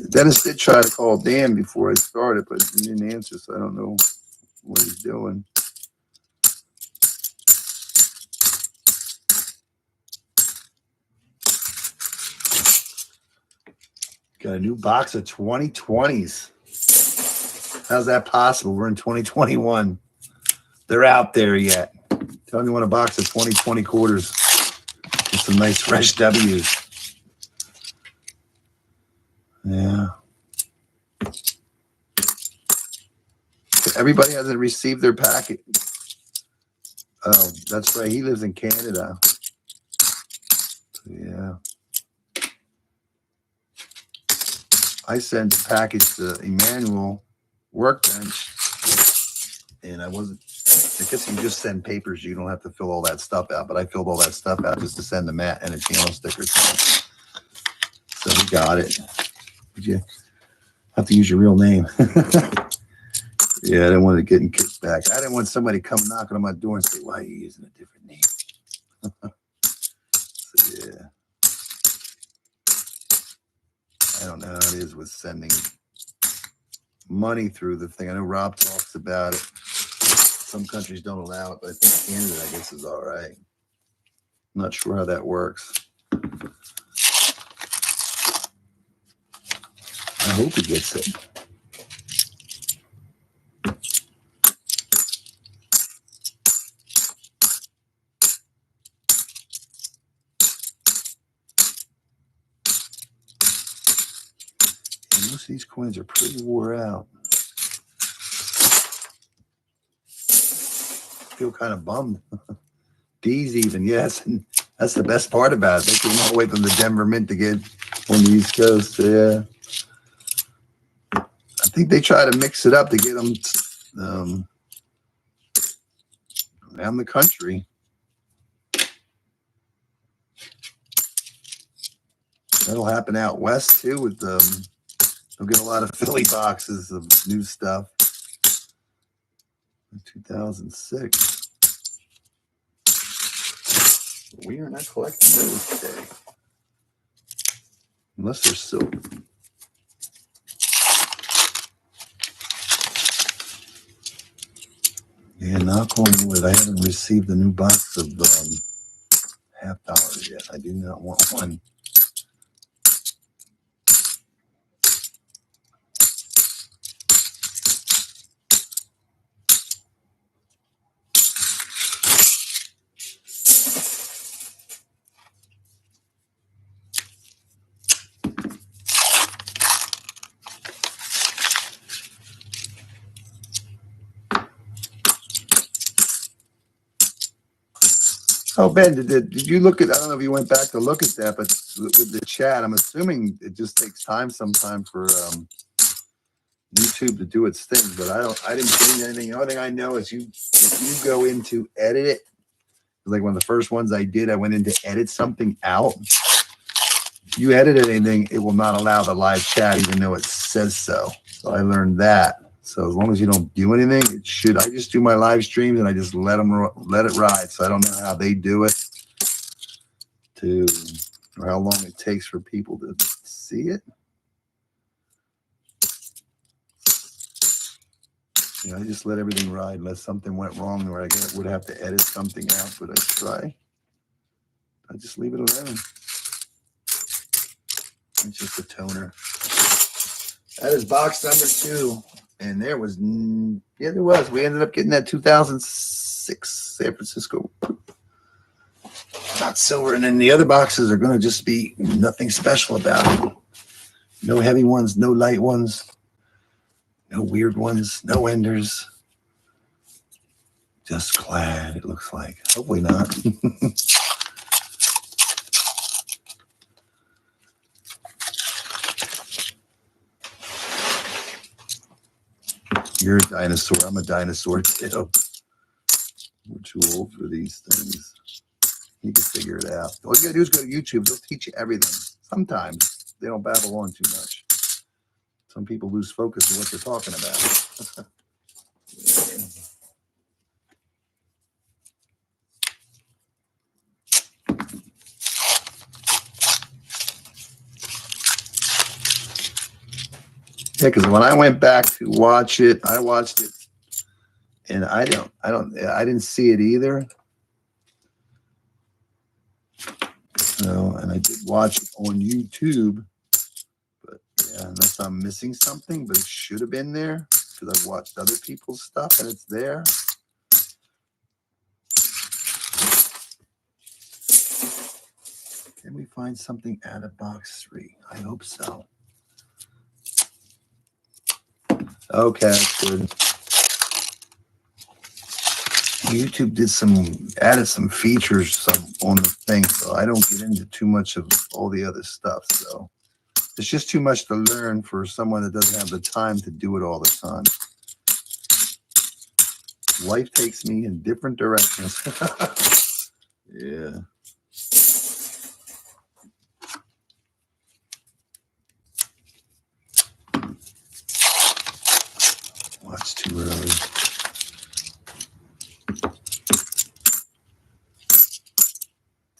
Dennis did try to call Dan before I started, but he didn't answer, so I don't know what he's doing. Got a new box of 2020s. How's that possible? We're in 2021. They're out there yet. Tell me you want a box of 2020 quarters with some nice fresh W's. Yeah. Everybody hasn't received their packet. Oh, that's right. He lives in Canada. Yeah. I sent a package to Emmanuel Workbench, and I guess you just send papers. You don't have to fill all that stuff out, but I filled all that stuff out just to send to Matt and a channel sticker. So he got it. Did you have to use your real name? Yeah, I didn't want to get in kickback. I didn't want somebody come knocking on my door and say, why are you using a different name? So, yeah. I don't know how it is with sending money through the thing. I know Rob talks about it. Some countries don't allow it, but I think Canada, I guess, is all right. I'm not sure how that works. I hope he gets it. And most of these coins are pretty wore out. Feel kind of bummed. D's even, yes. And that's the best part about it. They came all the way from the Denver Mint to get on the East Coast. Yeah. I think they try to mix it up to get them around the country. That'll happen out west too. With they'll get a lot of Philly boxes of new stuff. 2006. We are not collecting those today, unless they're silver. Yeah, knock on wood. I haven't received a new box of $50 yet. I do not want one. Oh, Ben, did you look at, I don't know if you went back to look at that, but with the chat, I'm assuming it just takes time sometime for YouTube to do its thing, but I didn't change anything. The only thing I know is if you go into edit it, like one of the first ones I did, I went in to edit something out. If you edit anything, it will not allow the live chat, even though it says so. So I learned that. So as long as you don't do anything, it should. I just do my live streams and I just let it ride. So I don't know how they do it, or how long it takes for people to see it. You know, I just let everything ride unless something went wrong where I would have to edit something out. But I try. I just leave it alone. It's just a toner. That is box number 2. And there was. We ended up getting that 2006 San Francisco. Not silver. And then the other boxes are going to just be nothing special about it. No heavy ones, no light ones, no weird ones, no enders. Just clad, it looks like. Hopefully not. You're a dinosaur. I'm a dinosaur too. We're too old for these things. You can figure it out. All you gotta do is go to YouTube. They'll teach you everything. Sometimes they don't babble on too much. Some people lose focus of what they're talking about. Yeah, because when I went back to watch it, I watched it, and I didn't see it either. So, and I did watch it on YouTube, but yeah, unless I'm missing something, but it should have been there because I've watched other people's stuff and it's there. Can we find something out of box 3? I hope so. Okay, that's good. YouTube added some features on the thing, so I don't get into too much of all the other stuff. So it's just too much to learn for someone that doesn't have the time to do it all the time. Life takes me in different directions. Yeah. Watch too early.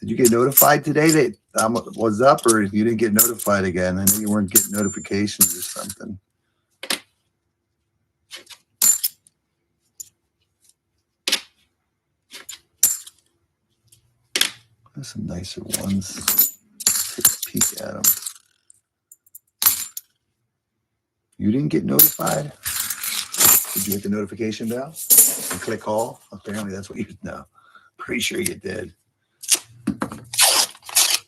Did you get notified today that I was up, or if you didn't get notified again? I know you weren't getting notifications or something. There's some nicer ones. Take a peek at them. You didn't get notified? Did you hit the notification bell and click all? Apparently that's what you know. Pretty sure you did.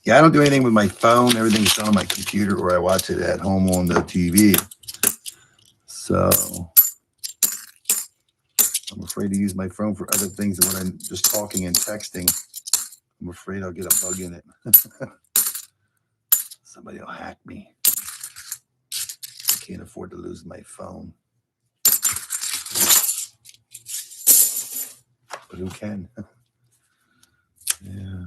Yeah, I don't do anything with my phone. Everything's done on my computer, or I watch it at home on the TV. So I'm afraid to use my phone for other things than when I'm just talking and texting. I'm afraid I'll get a bug in it. Somebody will hack me. I can't afford to lose my phone. But who can? Yeah.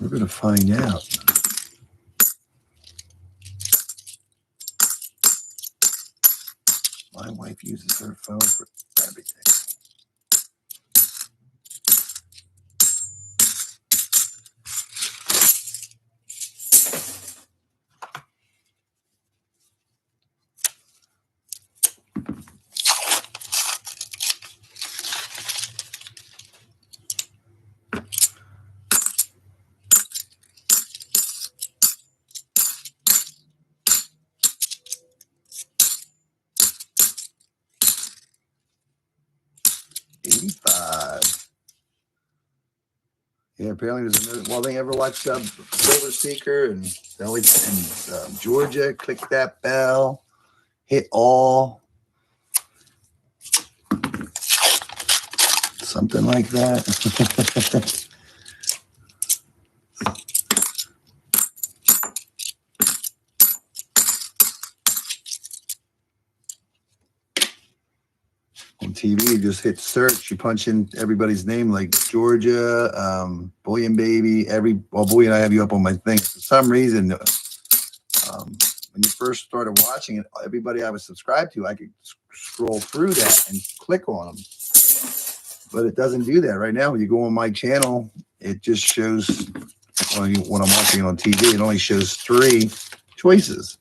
We're going to find out. My wife uses her phone for everything. Yeah, apparently there's another. Well, they ever watched Silver Seeker and Georgia? Click that bell, hit all, something like that. On TV, you just hit search. You punch in everybody's name, like Georgia, Bullion Baby. Bullion, I have you up on my thing. For some reason, when you first started watching it, everybody I was subscribed to, I could scroll through that and click on them. But it doesn't do that right now. When you go on my channel, it just shows when I'm watching it on TV. It only shows 3 choices.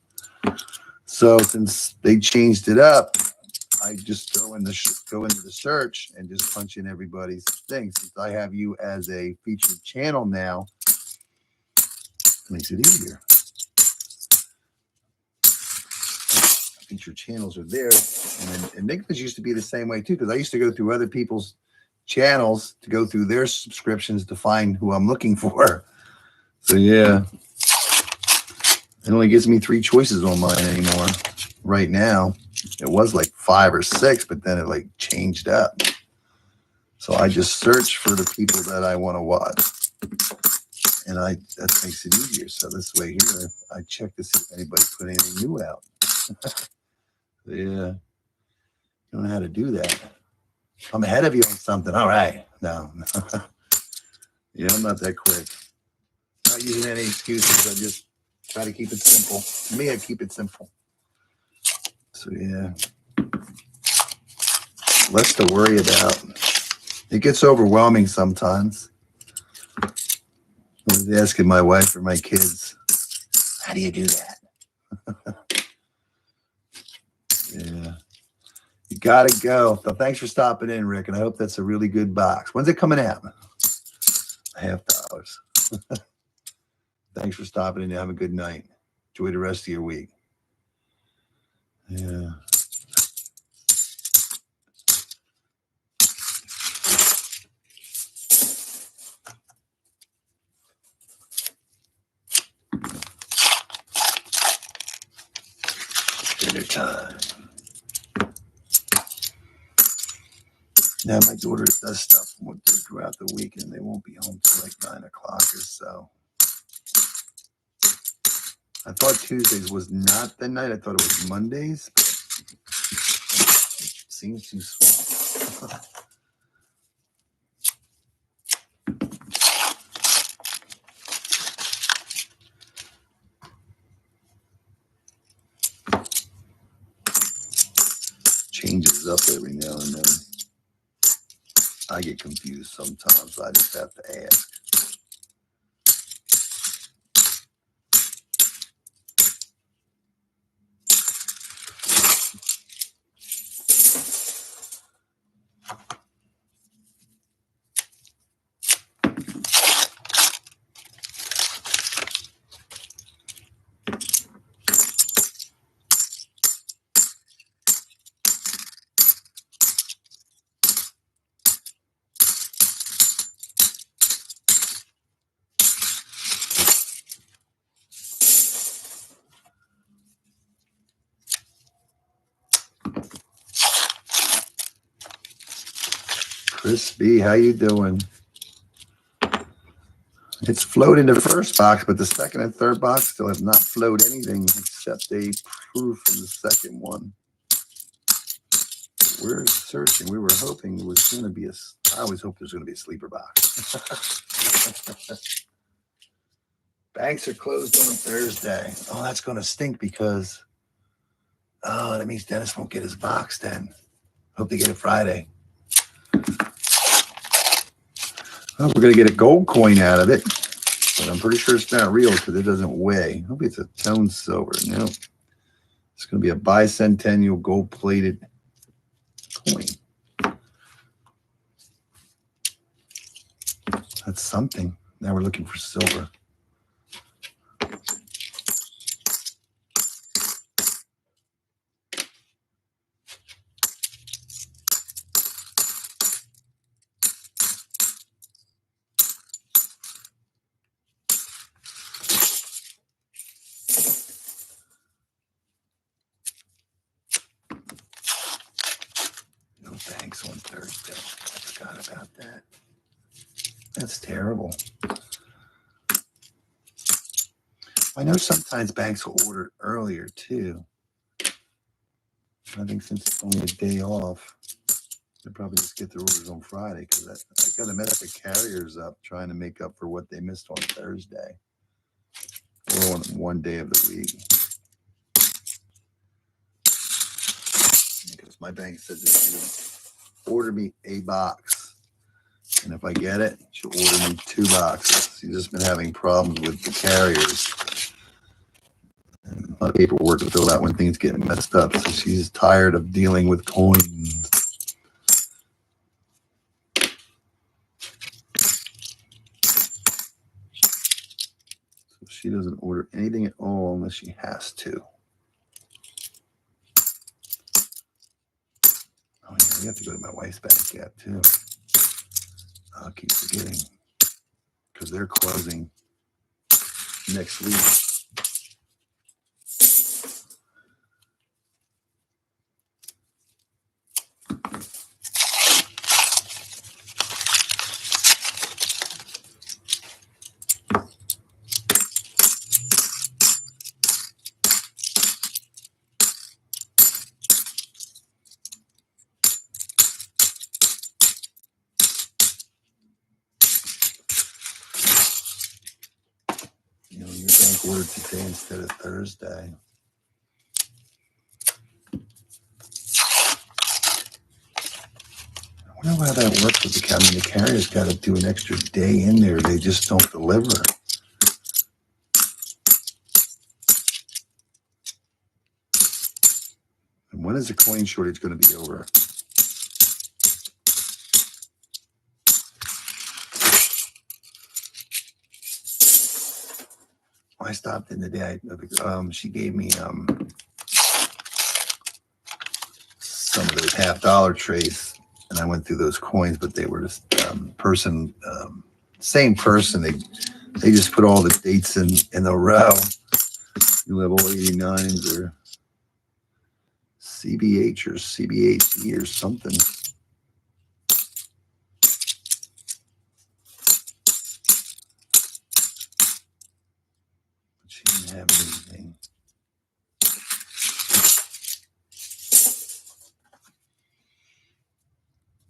So since they changed it up, I just go into the search and just punch in everybody's thing. Since I have you as a featured channel now, it makes it easier. Featured channels are there, and Enigmas used to be the same way too, because I used to go through other people's channels to go through their subscriptions to find who I'm looking for. So yeah, it only gives me 3 choices on mine anymore. Right now, it was like 5 or 6, but then it like changed up. So I just search for the people that I want to watch, and that makes it easier. So this way here, I check to see if anybody put anything new out. Yeah. don't know how to do that. I'm ahead of you on something. All right. No. Yeah, I'm not that quick. Not using any excuses. I just try to keep it simple. To me, I keep it simple. So, yeah. Less to worry about. It gets overwhelming sometimes. I was asking my wife or my kids, how do you do that? Yeah. You got to go. So thanks for stopping in, Rick, and I hope that's a really good box. When's it coming out? $50. Thanks for stopping in. Have a good night. Enjoy the rest of your week. Yeah. Dinner time. Now my daughter does stuff throughout the week, and they won't be home till like 9 o'clock or so. I thought Tuesdays was not the night. I thought it was Mondays, but it seems too small. Changes up every now and then. I get confused sometimes. I just have to ask. Chris B, how you doing? It's flowed in the first box, but the second and third box still have not flowed anything except a proof from the second one. We're searching. We were hoping it was going to be I always hope there's going to be a sleeper box. Banks are closed on Thursday. Oh, that's going to stink because, that means Dennis won't get his box then. Hope they get it Friday. Oh, we're going to get a gold coin out of it, but I'm pretty sure it's not real because it doesn't weigh. Hope it's a tone silver. No, it's going to be a bicentennial gold-plated coin. That's something. Now we're looking for silver. No banks on Thursday. I forgot about that. That's terrible. I know sometimes banks will order earlier too. I think since it's only a day off, they'll probably just get their orders on Friday because I got to mess the carriers up trying to make up for what they missed on Thursday or on one day of the week. Because my bank said that she would order me a box, and if I get it, she'll order me 2 boxes. She's just been having problems with the carriers. And a lot of paperwork to fill out when things get messed up. So she's tired of dealing with coins. So she doesn't order anything at all unless she has to. Oh yeah, we have to go to my wife's bank app too. I'll keep forgetting because they're closing next week. order today instead of Thursday. I wonder how that works with the carrier. I mean, the carrier's got to do an extra day in there. They just don't deliver. And when is the coin shortage going to be over? I stopped in the day. She gave me some of those $50 trays, and I went through those coins, but they were just same person. They just put all the dates in a row. You have all 89s or CBH or CBHE or something. She didn't have anything.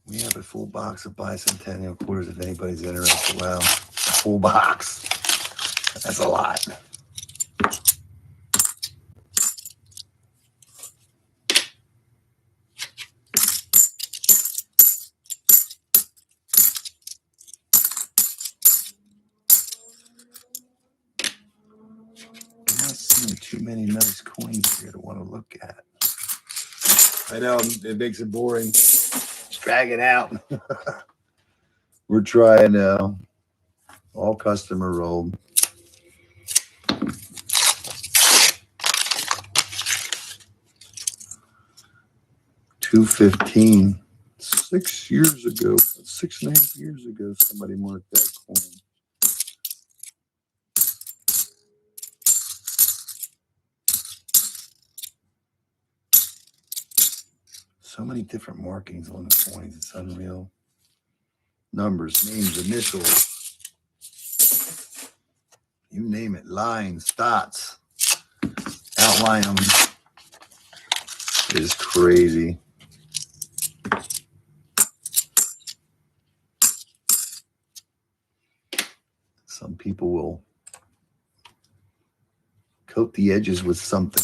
We have a full box of bicentennial quarters if anybody's interested. Wow, a full box. That's a lot. I'm not seeing too many nice coins here to want to look at. I know it makes it boring. Drag it out. We're trying all customer rolled. $2.15. 6 years ago, 6.5 years ago, somebody marked that coin. So many different markings on the coins. It's unreal. Numbers, names, initials. You name it. Lines, dots. Outline them. It is crazy. Some people will coat the edges with something.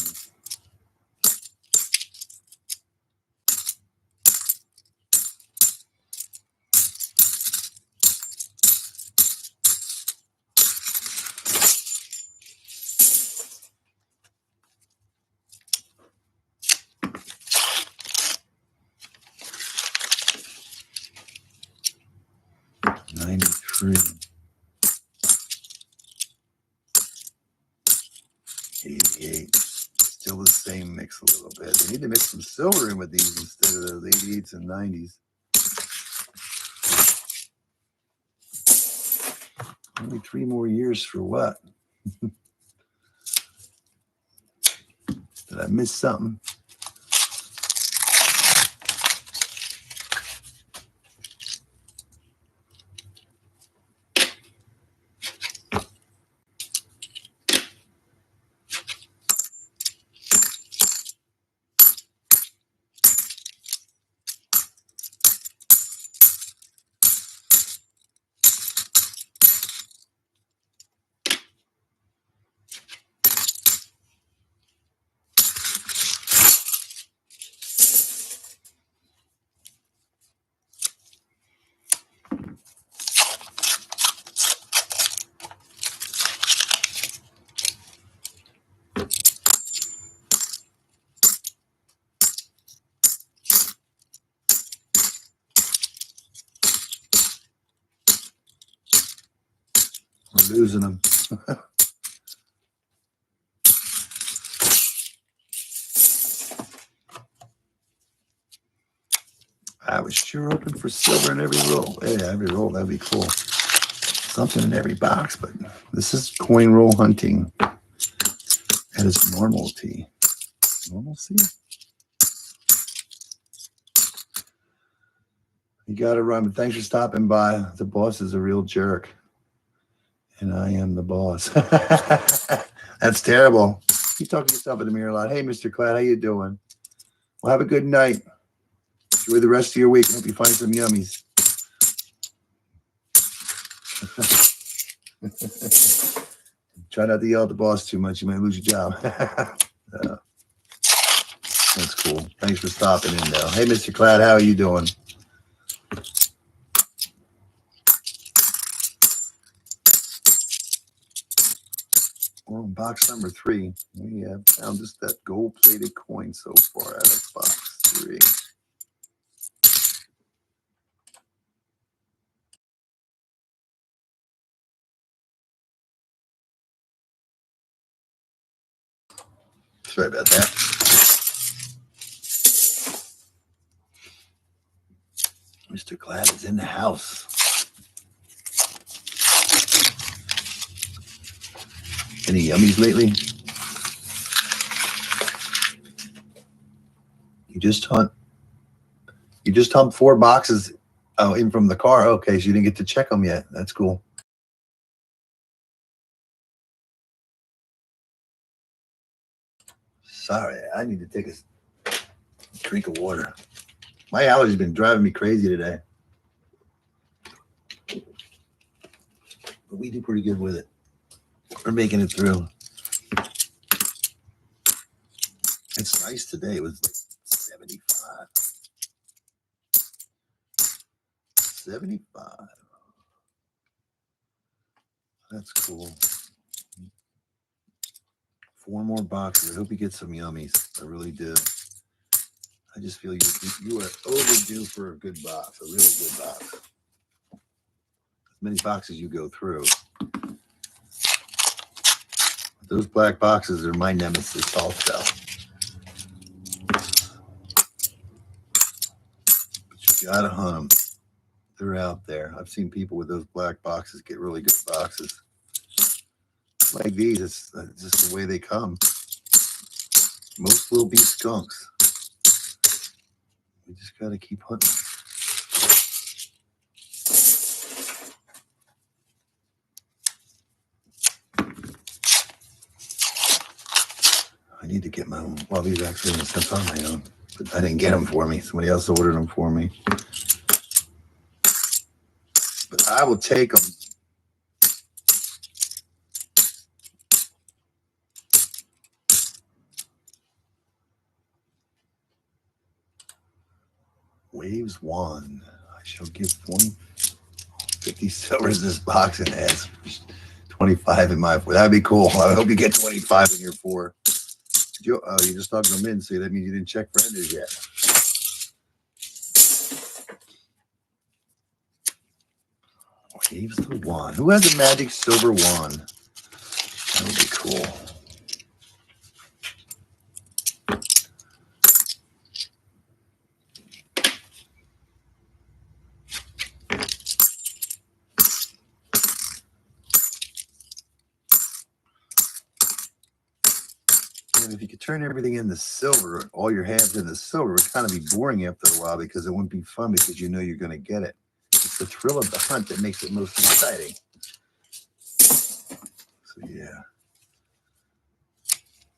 Still the same mix a little bit. They need to mix some silver in with these instead of those 88s and 90s. Only 3 more years for what? Did I miss something? We're losing them. I was sure hoping for silver in every roll. Yeah, every roll, that'd be cool. Something in every box, but this is coin roll hunting at its normalcy. Normalcy? You got it, run. But thanks for stopping by. The boss is a real jerk. And I am the boss. That's terrible. You talk to yourself in the mirror a lot. Hey, Mr. Clad, how you doing? Well, have a good night. Enjoy the rest of your week. Hope you find some yummies. Try not to yell at the boss too much. You might lose your job. That's cool. Thanks for stopping in, though. Hey, Mr. Cloud, how are you doing? Well, box number 3, we have found just that gold-plated coin so far out of box 3. Sorry about that. Mr. Glad is in the house. Any yummies lately? You just humped 4 boxes in from the car. Okay, so you didn't get to check them yet. That's cool. Sorry, I need to take a drink of water. My allergies been driving me crazy today. But we do pretty good with it. We're making it through. It's nice today. It was like 75. 75. That's cool. 4 more boxes. I hope you get some yummies. I really do. I just feel you are overdue for a good box, a real good box. As many boxes you go through. Those black boxes are my nemesis also. But you gotta hunt them. They're out there. I've seen people with those black boxes get really good boxes. Like these, it's just the way they come. Most will be skunks. We just gotta keep hunting. I need to get my own. Well, these actually in a sense are my own, but I didn't get them for me. Somebody else ordered them for me. But I will take them. Waves 1. I shall give 50 silvers this box and has 25 in my 4. That'd be cool. I hope you get 25 in your 4. You just talked them in, so that means you didn't check vendors yet. Waves the 1. Who has a magic silver 1? That would be cool. If you could turn everything into silver, all your hands into silver, it would kind of be boring after a while because it wouldn't be fun because you know you're going to get it. It's the thrill of the hunt that makes it most exciting. So yeah,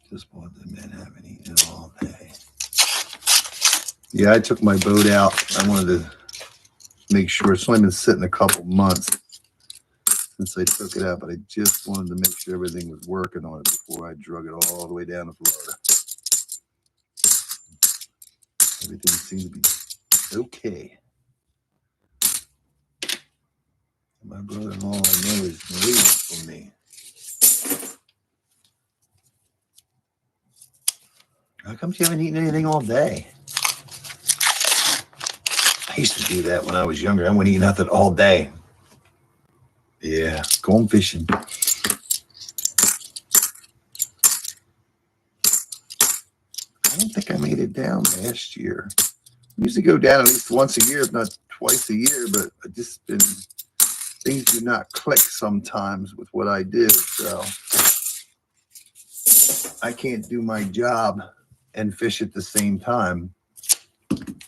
just bought them in, haven't eaten it all day. Yeah, I took my boat out. I wanted to make sure. It's only been sitting a couple months since I took it out, but I just wanted to make sure everything was working on it before I drug it all the way down to Florida. Everything seems to be okay. My brother-in-law, I know, is waiting for me. How come you haven't eaten anything all day? I used to do that when I was younger. I wouldn't eat nothing all day. Yeah, going fishing. I don't think I made it down last year. I used to go down at least once a year, if not twice a year, but I just been, things do not click sometimes with what I do, so I can't do my job and fish at the same time.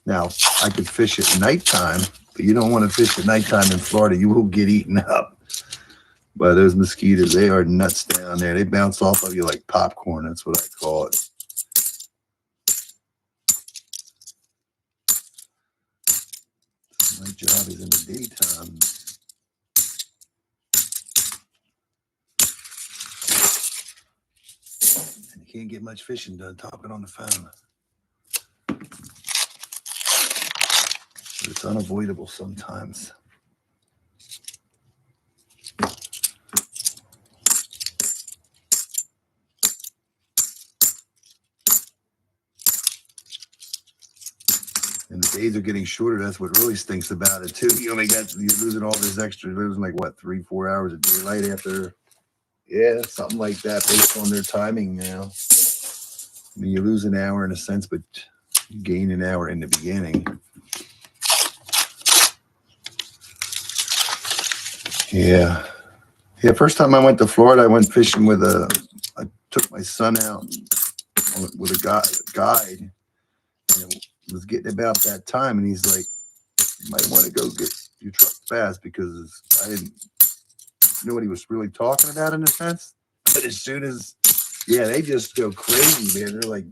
Now, I could fish at nighttime, but you don't want to fish at nighttime in Florida. You will get eaten up by those mosquitoes. They are nuts down there. They bounce off of you like popcorn. That's what I call it. My job is in the daytime. can't get much fishing done talking on the phone. But it's unavoidable sometimes. And the days are getting shorter. That's what really stinks about it too. You're losing all this extra, losing like what, 3-4 hours of daylight after, yeah, something like that based on their timing now. I mean, you lose an hour in a sense, but you gain an hour in the beginning. Yeah. Yeah, first time I went to Florida, I went fishing with I took my son out with a guide. And it was getting about that time, and he's like, you might want to go get your truck fast, because I didn't know what he was really talking about in a sense. But as soon as, yeah, they just go crazy, man. They're like,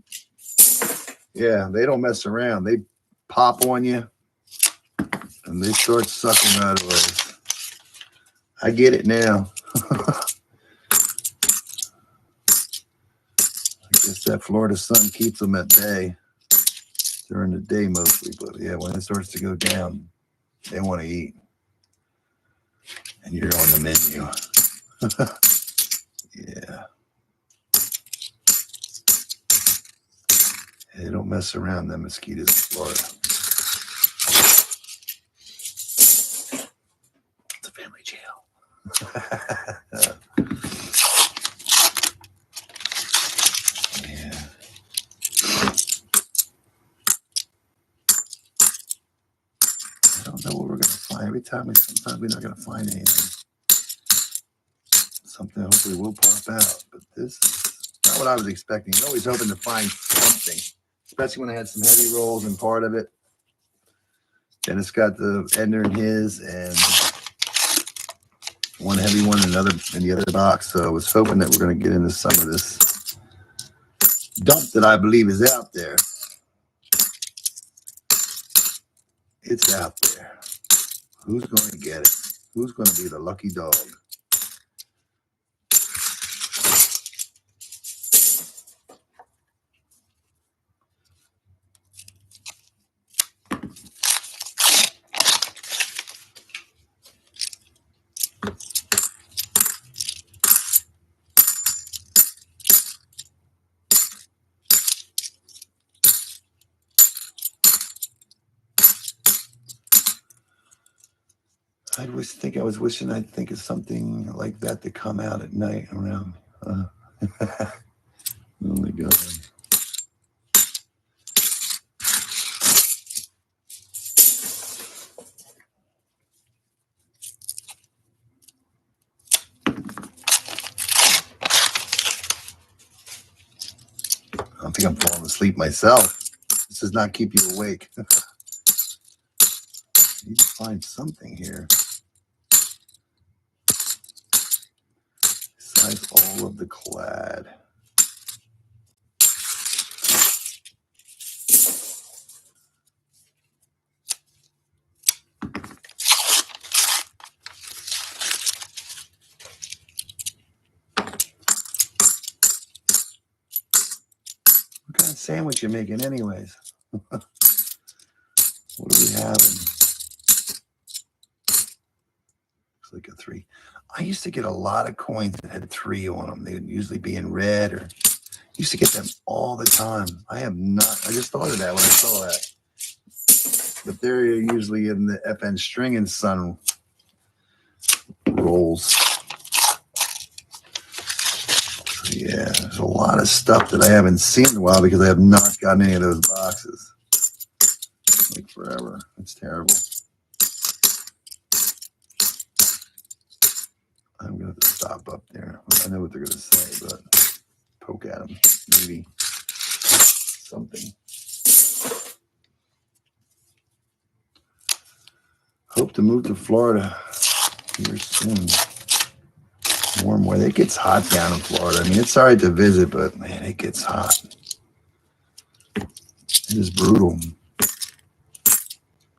yeah, they don't mess around. They pop on you, and they start sucking right away. I get it now. I guess that Florida sun keeps them at bay during the day mostly, but yeah, when it starts to go down, they want to eat, and you're on the menu. Yeah. They don't mess around, them mosquitoes in Florida. It's a family jail. Yeah. I don't know what we're going to find. Every time sometimes we're not going to find anything. Something hopefully will pop out, but this is not what I was expecting. I'm always hoping to find something, especially when I had some heavy rolls and part of it. Dennis got the ender in his, and one heavy one, another in the other box. So I was hoping that we're going to get into some of this dump that I believe is out there. It's out there. Who's going to get it? Who's going to be the lucky dog? I was wishing I'd think of something like that to come out at night around. Oh my God. I don't think I'm falling asleep myself. This does not keep you awake. I need to find something here. Besides all of the clad. What kind of sandwich you making anyways? What are we having? Looks like a 3. I used to get a lot of coins that had 3 on them. They would usually be in red, or used to get them all the time. I have not. I just thought of that when I saw that. But they're usually in the FN string and sun rolls. Yeah, there's a lot of stuff that I haven't seen in a while because I have not gotten any of those boxes. Like forever. It's terrible. I'm going to have to stop up there. I know what they're going to say, but poke at them. Maybe something. Hope to move to Florida here soon. Warm weather. It gets hot down in Florida. I mean, it's all right to visit, but man, it gets hot. It is brutal.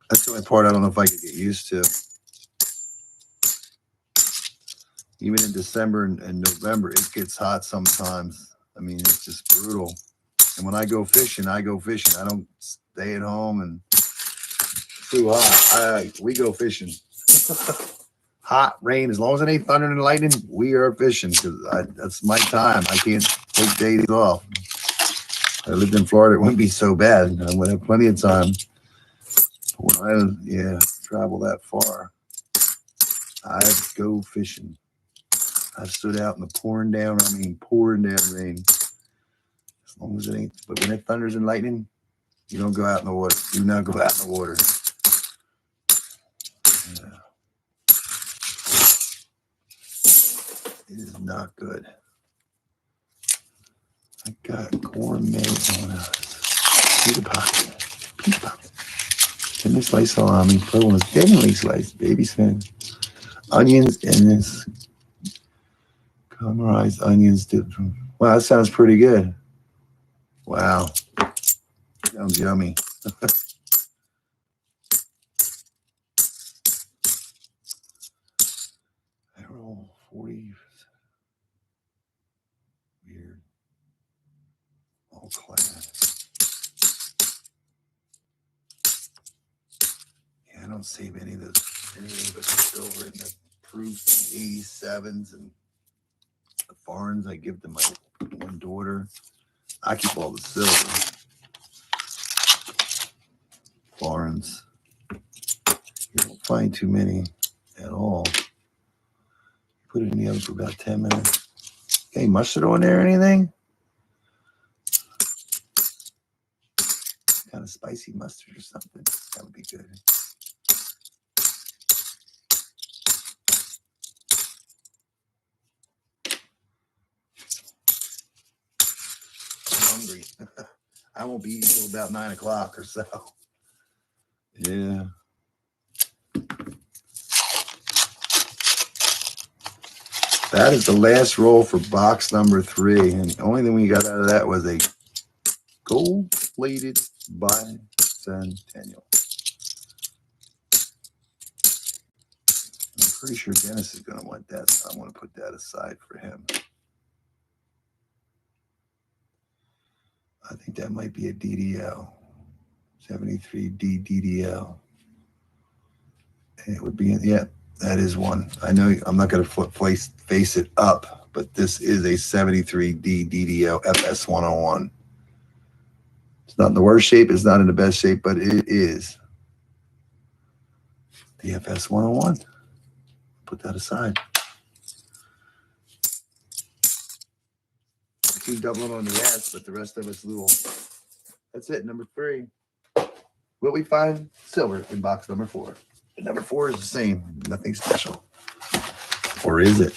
That's the only part I don't know if I could get used to. Even in December and November, it gets hot sometimes. I mean, it's just brutal. And when I go fishing, I go fishing. I don't stay at home and too hot. We go fishing. Hot, rain, as long as it ain't thunder and lightning, we are fishing because that's my time. I can't take days off. If I lived in Florida, it wouldn't be so bad. I would have plenty of time. But when I travel that far, I go fishing. I've stood out in the pouring down rain. As long as it ain't, but when it thunders and lightning, you don't go out in the water. Do not go out in the water. Yeah. It is not good. I got gourmet on us. Pizza pocket. Thinly sliced salami. Put one thinly sliced baby spin. Onions and this caramelized onions dipped from. Wow, that sounds pretty good. Wow. Sounds yummy. I roll 40. Weird. All clad. Yeah, I don't save any of those. Anything but the silver and the proofs, the 87s, and the foreigns I give to my one daughter. I keep all the silver. Foreigns. You won't find too many at all. Put it in the oven for about 10 minutes. Any mustard on there or anything? Kind of spicy mustard or something. That would be good. I'm hungry. I won't be eating until about 9 o'clock or so. Yeah. That is the last roll for box number 3. And the only thing we got out of that was a gold-plated bicentennial. I'm pretty sure Dennis is going to want that, so I'm going to put that aside for him. I think that might be a DDL. 73D DDL. And it would be, yeah, that is one. I know I'm not going to face it up, but this is a 73D DDL FS101. It's not in the worst shape. It's not in the best shape, but it is the FS101. Put that aside. I keep doubling on the S, but the rest of it's little. That's it. Number 3. Will we find silver in box number 4? And number 4 is the same. Nothing special. Or is it?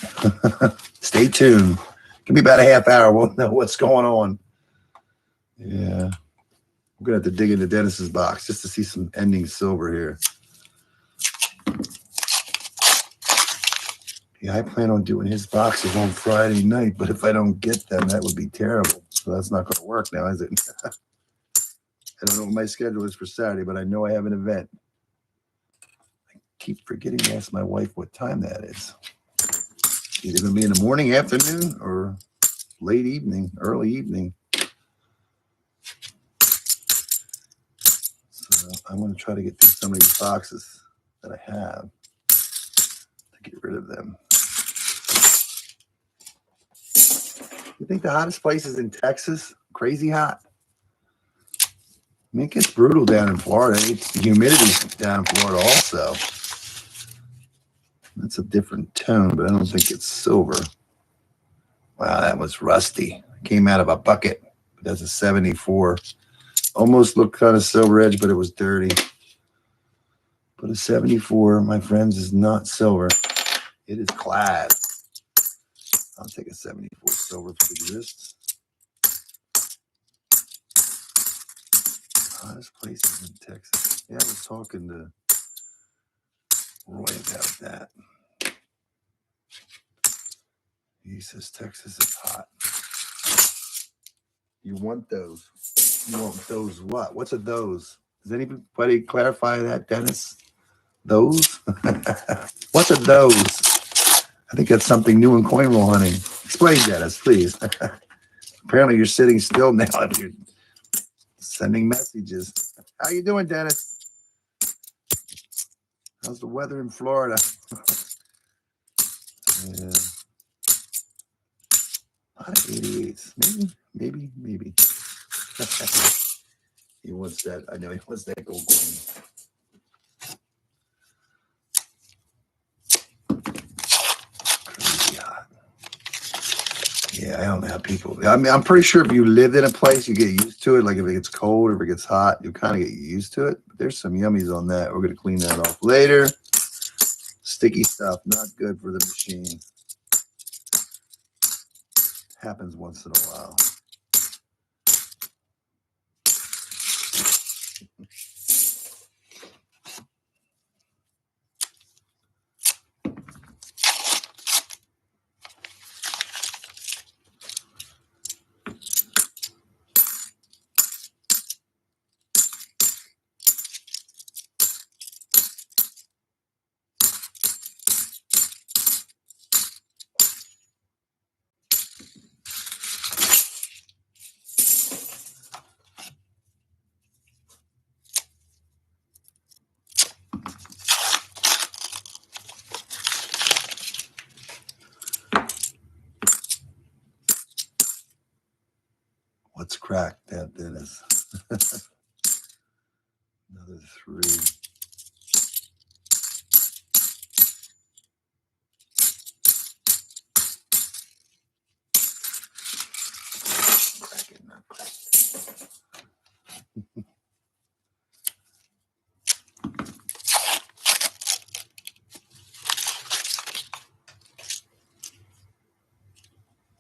Stay tuned. Give me about a half hour. We'll know what's going on. Yeah. We're going to have to dig into Dennis's box just to see some ending silver here. Yeah, I plan on doing his boxes on Friday night, but if I don't get them, that would be terrible. So that's not going to work now, is it? I don't know what my schedule is for Saturday, but I know I have an event. I keep forgetting to ask my wife what time that is. Either going to be in the morning, afternoon, or late evening, early evening. So I'm going to try to get through some of these boxes that I have to get rid of them. You think the hottest place is in Texas? Crazy hot. I mean, it gets brutal down in Florida. It's the humidity down in Florida also. That's a different tone, but I don't think it's silver. Wow, that was rusty. Came out of a bucket. But that's a 74. Almost looked kind of silver edge, but it was dirty. But a 74, my friends, is not silver. It is clad. I'll take a 74 silver if it exists. Hottest places in Texas. Yeah, I was talking to Roy about that. He says Texas is hot. You want those. You want those what? What's a those? Does anybody clarify that, Dennis? Those? What's a those? I think that's something new in coin roll hunting. Explain, Dennis, please. Apparently you're sitting still now and you're sending messages. How you doing, Dennis? How's the weather in Florida? Yeah. A lot of 88s. Maybe. He wants that. I know he wants that gold coin. Crazy hot. Yeah, I don't know how people. I mean, I'm pretty sure if you lived in a place, you get used to it. Like if it gets cold or if it gets hot, you kind of get used to it. But there's some yummies on that. We're going to clean that off later. Sticky stuff, not good for the machine. Happens once in a while. What's cracked? That is another 3. Cracking, not cracked.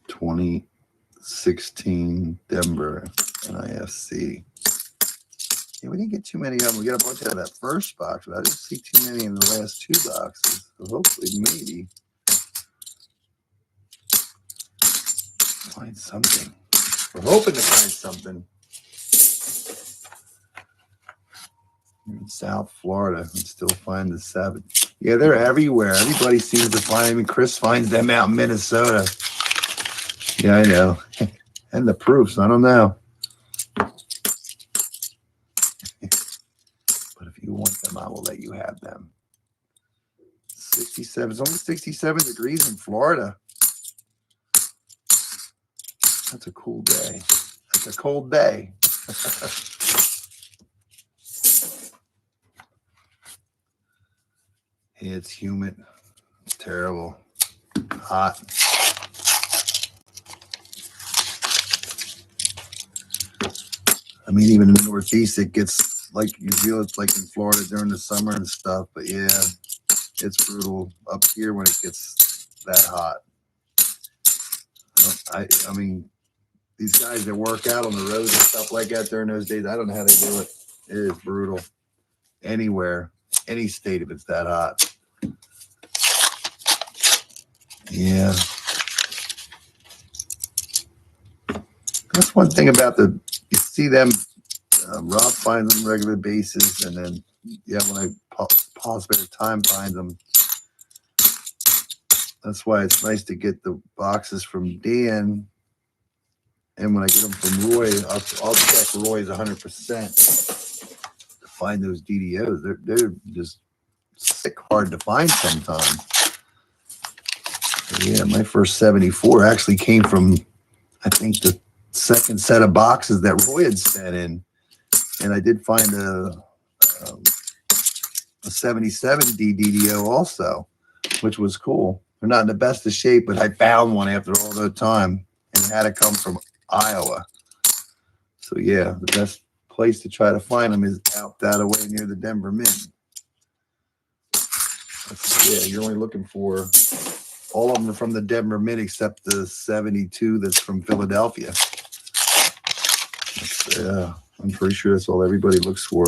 2016 Denver NIFC. Yeah, we didn't get too many of them. We got a bunch out of that first box, but I didn't see too many in the last 2 boxes. So hopefully, maybe find something. We're hoping to find something. In South Florida and still find the 7. Yeah, they're everywhere. Everybody seems to find them. Even Chris finds them out in Minnesota. Yeah, I know. And the proofs, I don't know. But if you want them, I will let you have them. 67. It's only 67 degrees in Florida. That's a cool day. That's a cold day. It's humid. It's terrible. Hot. I mean, even in the Northeast, it gets like you feel it's like in Florida during the summer and stuff. But yeah, it's brutal up here when it gets that hot. I mean, these guys that work out on the road and stuff like that during those days, I don't know how they do it. It is brutal. Anywhere, any state, if it's that hot. Yeah. That's one thing about you see them, Rob finds them regular basis, and then, yeah, when I pause better time finds them. That's why it's nice to get the boxes from Dan. And when I get them from Roy, I'll check Roy's 100% to find those DDOs. They're just sick hard to find sometimes. Yeah, my first 74 actually came from, I think, the second set of boxes that Roy had sent in. And I did find a 77 DDO also, which was cool. They're not in the best of shape, but I found one after all the time and it had to come from Iowa. So yeah, the best place to try to find them is out that away near the Denver Mint. Yeah, you're only looking for all of them are from the Denver Mint except the 72 that's from Philadelphia. I'm pretty sure that's all everybody looks for.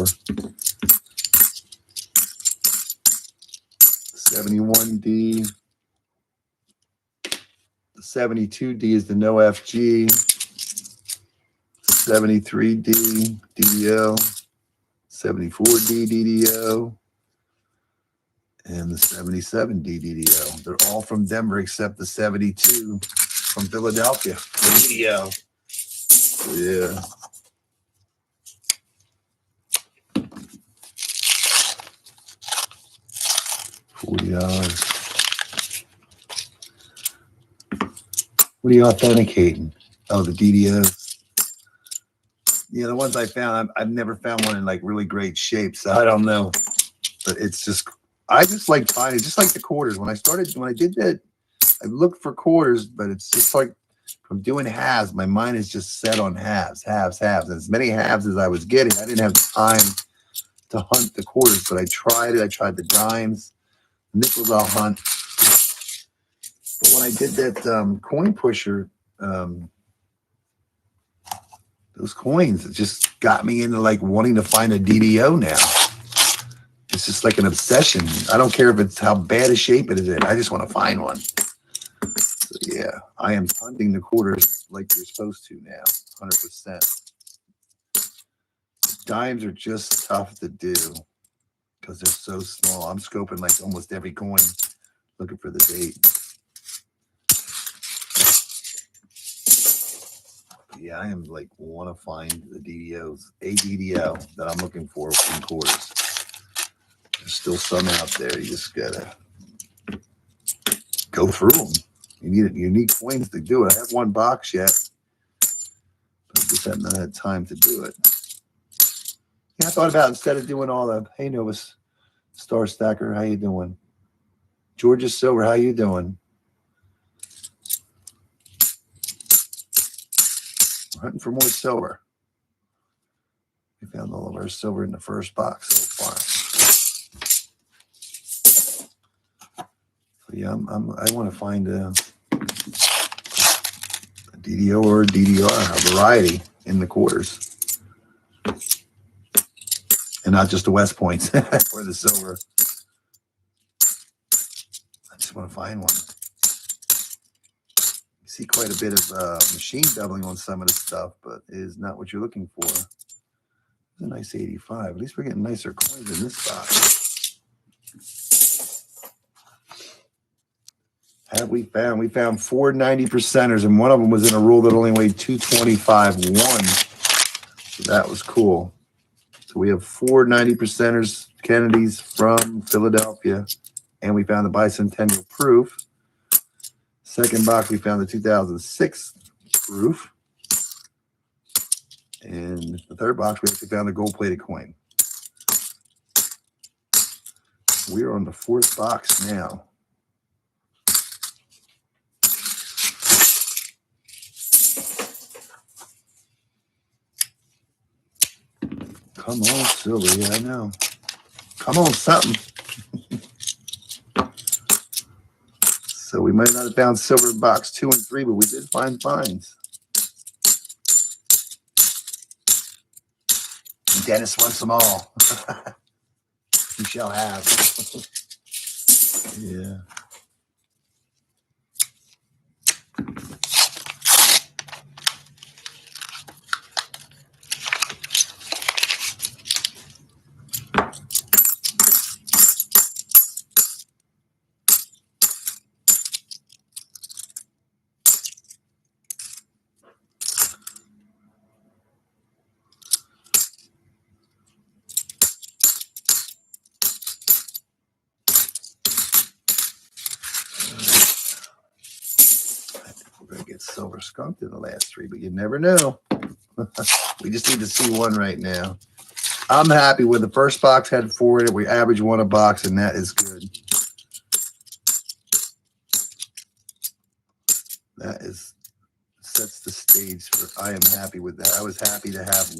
71D. The 72D is the no FG. 73D DDO. 74D DDO. And the 77D DDO. They're all from Denver except the 72 from Philadelphia. The DDO. Yeah. $40. What are you authenticating? Oh, the DDOs. Yeah, the ones I found, I've never found one in like really great shape, so I don't know. But it's just, I just like finding, just like the quarters. When I did that, I looked for quarters, but it's just like from doing halves, my mind is just set on halves. And as many halves as I was getting, I didn't have time to hunt the quarters, but I tried it. I tried the dimes, nickels I'll hunt. But when I did that coin pusher, those coins, it just got me into like wanting to find a DDO now. It's just like an obsession. I don't care if it's how bad a shape it is in. I just want to find one. So yeah, I am hunting the quarters like you're supposed to now, 100%. Dimes are just tough to do because they're so small. I'm scoping like almost every coin, looking for the date. Yeah, I am like want to find the DDOs, a DDO that I'm looking for in quarters. There's still some out there. You just gotta go through them. You need unique coins to do it. I have one box yet, but I just haven't had time to do it. Yeah, I thought about instead of doing all the, hey Novus Star Stacker, how you doing? Georgia Silver, how you doing? We're hunting for more silver. We found all of our silver in the first box so far. So yeah, I want to find a DDO or a DDR, a variety in the quarters. And not just the West Points or the silver. I just want to find one. You see quite a bit of machine doubling on some of the stuff, but it is not what you're looking for. It's a nice 85. At least we're getting nicer coins in this box. Have we found? We found 4 90%ers, and one of them was in a rule that only weighed 225. So that was cool. So we have 4 90%ers, Kennedys from Philadelphia, and we found the bicentennial proof. Second box, we found the 2006 proof. And the third box, we actually found the gold-plated coin. We're on the 4th box now. Come on, silver. Yeah, I know. Come on, something. So we might not have found silver in box 2 and 3, but we did find finds. And Dennis wants them all. You shall have. Yeah. Silver skunked in the last 3, but you never know. We just need to see one right now. I'm happy with the first box had 4 in it. We average 1 a box, and that is good. That sets the stage for. I am happy with that. I was happy to have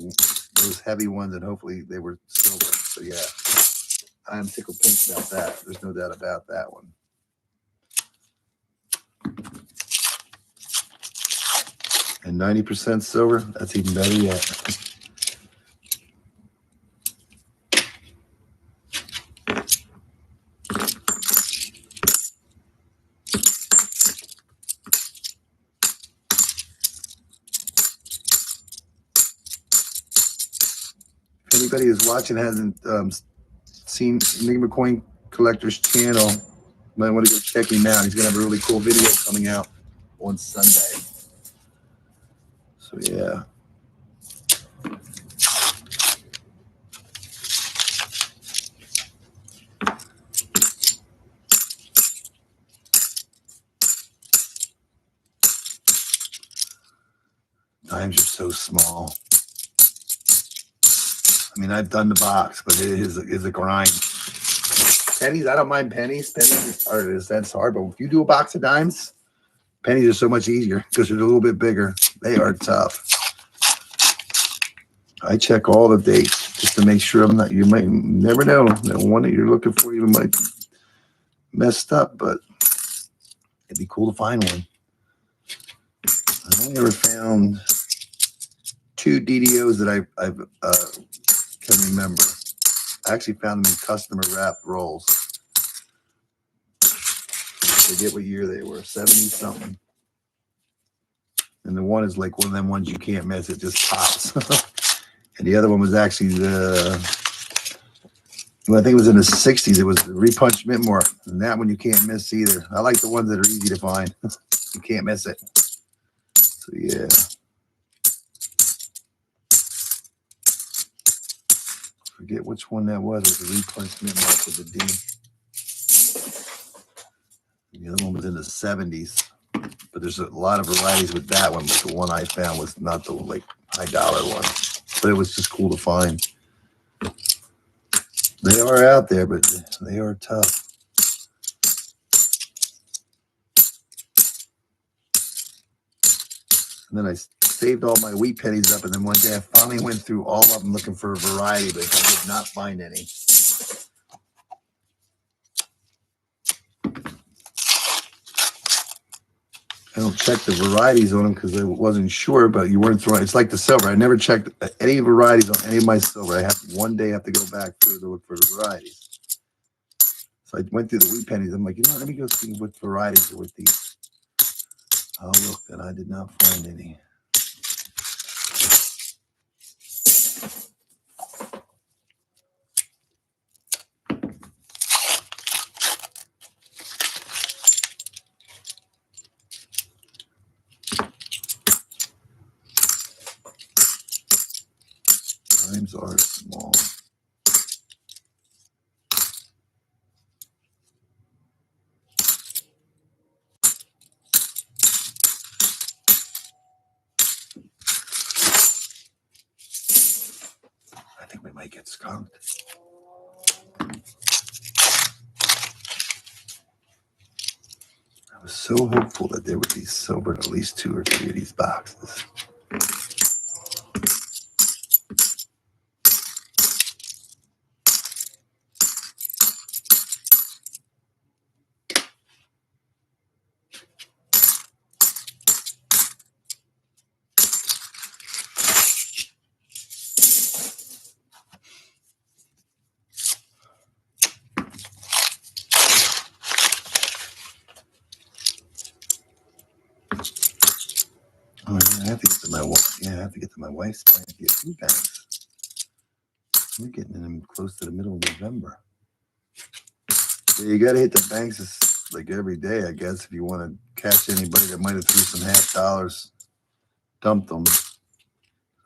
those heavy ones, and hopefully they were silver. So yeah, I am tickled pink about that. There's no doubt about that one. And 90% silver, that's even better yet. If anybody who's watching hasn't seen Enigma Coin Collector's channel, you might want to go check him out. He's going to have a really cool video coming out on Sunday. So yeah, Dimes are so small. I mean, I've done the box, but it is a grind. Pennies, I don't mind pennies. Pennies are that's hard, but if you do a box of dimes, pennies are so much easier because they're a little bit bigger. They are tough. I check all the dates just to make sure I'm not. You might never know. The one that you're looking for even might be messed up, but it'd be cool to find one. I only ever found 2 DDOs that I can remember. I actually found them in customer wrapped rolls. I forget what year they were, 70 something. And the one is like one of them ones you can't miss. It just pops. And the other one was actually I think it was in the 60s. It was the Repunch Mintmore. And that one you can't miss either. I like the ones that are easy to find. You can't miss it. So yeah. Forget which one that was. It was the Repunch Mintmore with the D. The other one was in the 70s. But there's a lot of varieties with that one. But the one I found was not the like high dollar one. But it was just cool to find. They are out there, but they are tough. And then I saved all my wheat pennies up, and then one day I finally went through all of them looking for a variety, but I did not find any. I don't check the varieties on them because I wasn't sure, but you weren't throwing. It's like the silver. I never checked any varieties on any of my silver. I have one day I have to go back through to look for the varieties. So I went through the wheat pennies. I'm like, you know what? Let me go see what varieties are with these. Oh, look, and I did not find any. Dimes are small. I think we might get skunked. I was so hopeful that there would be silver in at least 2 or 3 of these boxes. Oh, yeah, I have to get to my wife. Yeah, I have to get to my wife's place to get food bags. We're getting them close to the middle of November. Yeah, you got to hit the banks like every day, I guess, if you want to catch anybody that might have threw some half dollars, dumped them.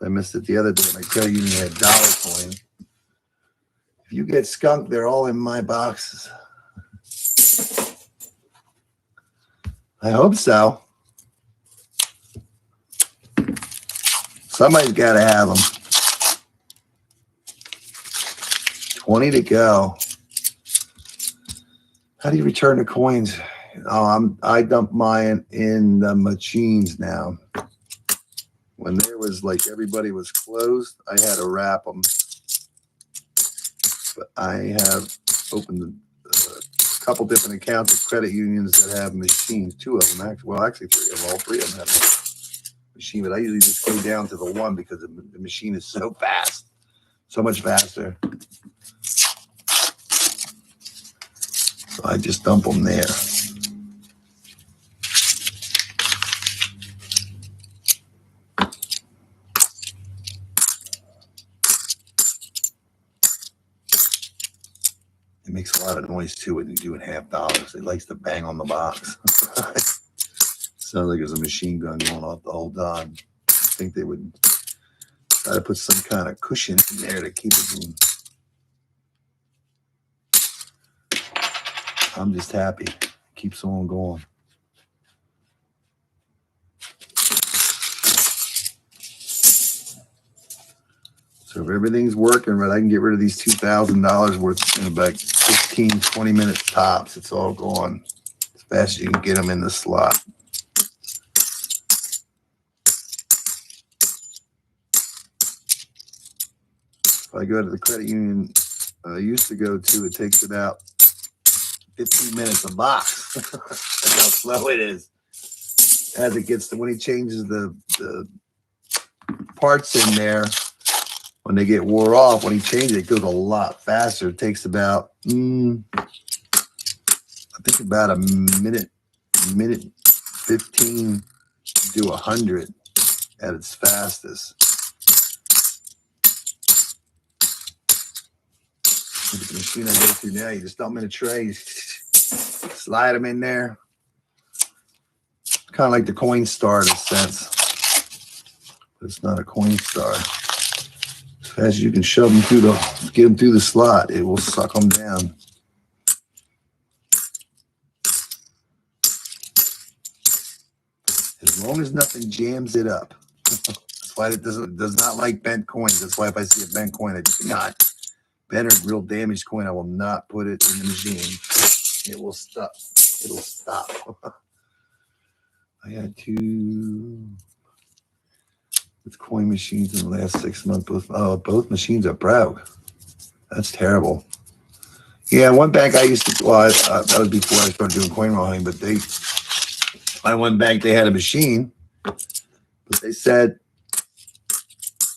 I missed it the other day. My credit union had dollar coin. If you get skunked, they're all in my boxes. I hope so. Somebody's got to have them. 20 to go. How do you return the coins? Oh, I dump mine in the machines now. When there was like everybody was closed, I had to wrap them. But I have opened a couple different accounts of credit unions that have machines. 2 of them, actually. Well, actually 3 of them. All 3 of them have a machine. But I usually just go down to the one because the machine is so fast, so much faster. So I just dump them there. It makes a lot of noise too when you're doing half dollars. It likes to bang on the box. Sounds like there's a machine gun going off the whole time. I think they would try to put some kind of cushion in there to keep it from. I'm just happy. Keeps on going. So if everything's working right, I can get rid of these $2,000 worth in about 15, 20 minutes tops. It's all gone as fast as you can get them in the slot. If I go to the credit union I used to go to, it takes about 15 minutes a box. That's how slow it is. As it gets to when he changes the parts in there, when they get wore off, when he changes it, goes a lot faster. It takes about, I think about a minute 15 to do 100 at its fastest. Look at the machine I go through now. You just dump them in a tray, you slide them in there. Kind of like the Coinstar in a sense, but it's not a Coinstar. As fast as you can shove them through get them through the slot, it will suck them down. As long as nothing jams it up. That's why it does not like bent coins. That's why if I see a bent coin, I do not. Bent or real damaged coin, I will not put it in the machine. It will stop. It'll stop. I had two with coin machines in the last 6 months. Both machines are broke. That's terrible. Yeah, one bank I used to, well, that was before I started doing coin rolling, but my one bank, they had a machine, but they said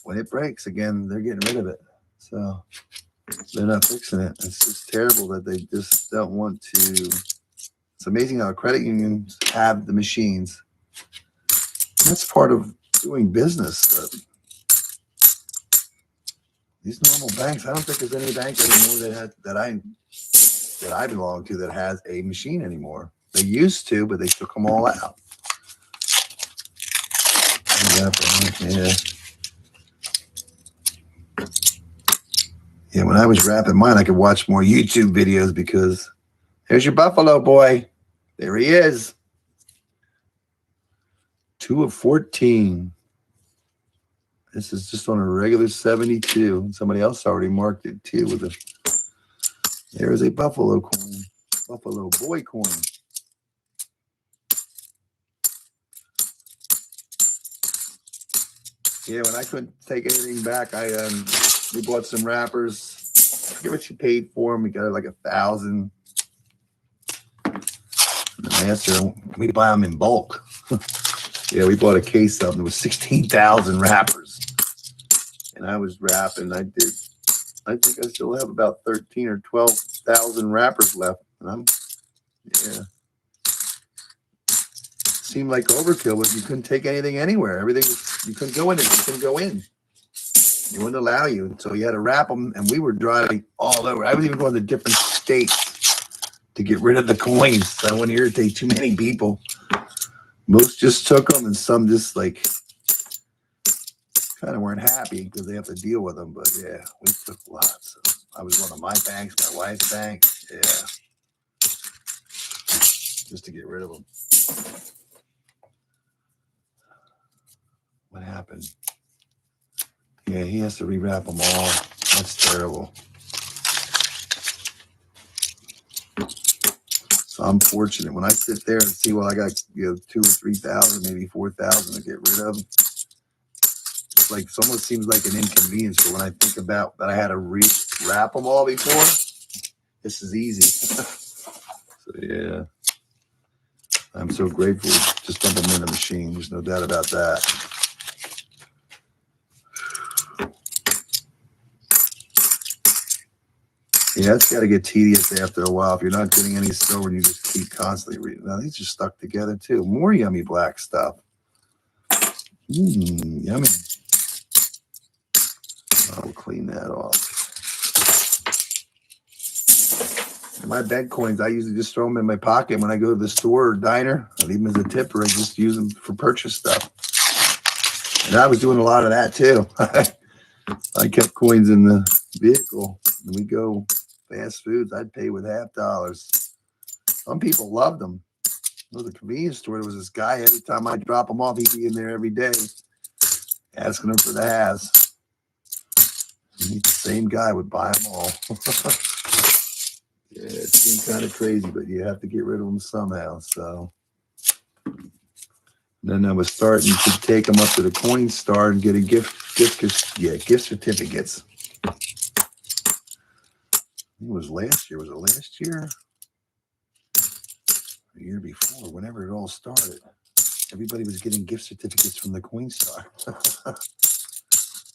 when it breaks again, they're getting rid of it. So they're not fixing it. It's just terrible that they just don't want to. It's amazing how credit unions have the machines. That's part of doing business. These normal banks, I don't think there's any bank anymore that I belong to that has a machine anymore. They used to, but they took them all out. Yeah, when I was wrapping mine, I could watch more YouTube videos because there's your Buffalo boy. There he is. 2 of 14. This is just on a regular 72. Somebody else already marked it too with a. There is a Buffalo coin. Buffalo boy coin. Yeah, when I couldn't take anything back, we bought some wrappers. I forget what you paid for them. We got like 1,000. The master, we buy them in bulk. Yeah, we bought a case of them. There was 16,000 wrappers. And I was wrapping. I think I still have about 13 or 12,000 wrappers left. And seemed like overkill, but you couldn't take anything anywhere. Everything, you couldn't go in it. You couldn't go in. They wouldn't allow you. So you had to wrap them. And we were driving all over. I was even going to different states to get rid of the coins. So I wouldn't irritate too many people. Most just took them, and some just like kind of weren't happy because they have to deal with them. But yeah, we took lots. So I was one of my banks, my wife's bank. Yeah, just to get rid of them. What happened? Yeah, he has to rewrap them all. That's terrible. So I'm fortunate when I sit there and see, well, I got 2,000 or 3,000, maybe 4,000 to get rid of. It's like it almost seems like an inconvenience. But when I think about that, I had to rewrap them all before. This is easy. So yeah, I'm so grateful to just dump them in the machine. There's no doubt about that. Yeah, it's got to get tedious after a while. If you're not getting any silver and you just keep constantly reading. Now, these are stuck together, too. More yummy black stuff. Yummy. I'll clean that off. And my bed coins, I usually just throw them in my pocket when I go to the store or diner. I leave them as a tip, or I just use them for purchase stuff. And I was doing a lot of that, too. I kept coins in the vehicle. And we go fast foods, I'd pay with $50. Some people loved them. There was a convenience store. There was this guy, every time I drop them off, he'd be in there every day asking them for the halves. The same guy would buy them all. Yeah, it seemed kind of crazy, but you have to get rid of them somehow. So then I was starting to take them up to the coin star and get a gift certificates. It was last year. Was it last year? The year before, whenever it all started. Everybody was getting gift certificates from the Coinstar.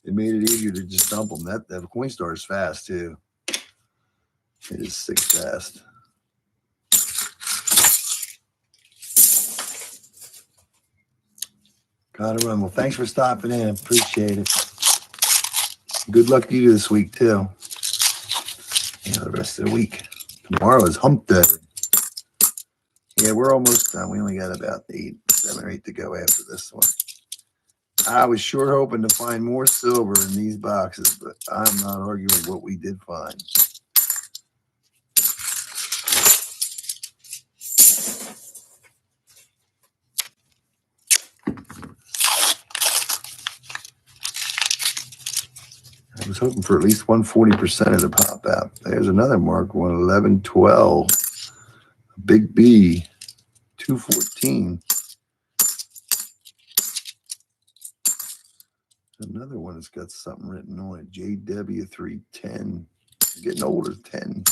It made it easier to just dump them. That Coinstar is fast too. It is sick fast. Gotta run. Well, thanks for stopping in. Appreciate it. Good luck to you this week too. Yeah, the rest of the week. Tomorrow is hump day. Yeah, we're almost done. We only got about 7 or 8 to go after this one. I was sure hoping to find more silver in these boxes, but I'm not arguing what we did find. I was hoping for at least 140% of the pop out. There's another mark one, 1112. Big B, 214. Another one that's got something written on it, JW310. Getting older, 10.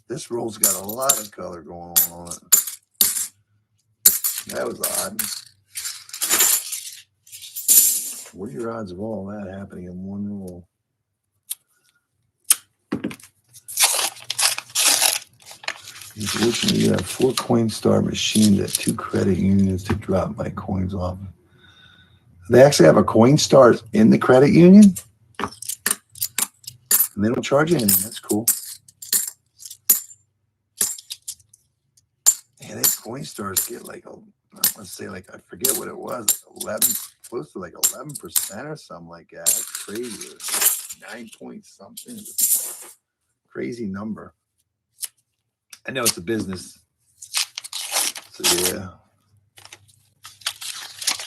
This roll's got a lot of color going on it. That was odd. What are your odds of all that happening in one roll? Unfortunately, you have 4 Coinstar machines at 2 credit unions to drop my coins off. They actually have a Coinstar in the credit union, and they don't charge you anything. That's cool. Yeah, these Coinstars get like let's say I forget what it was, like 11, close to like 11% or something like that. That's crazy. 9 point something. Crazy number. I know it's a business, so yeah.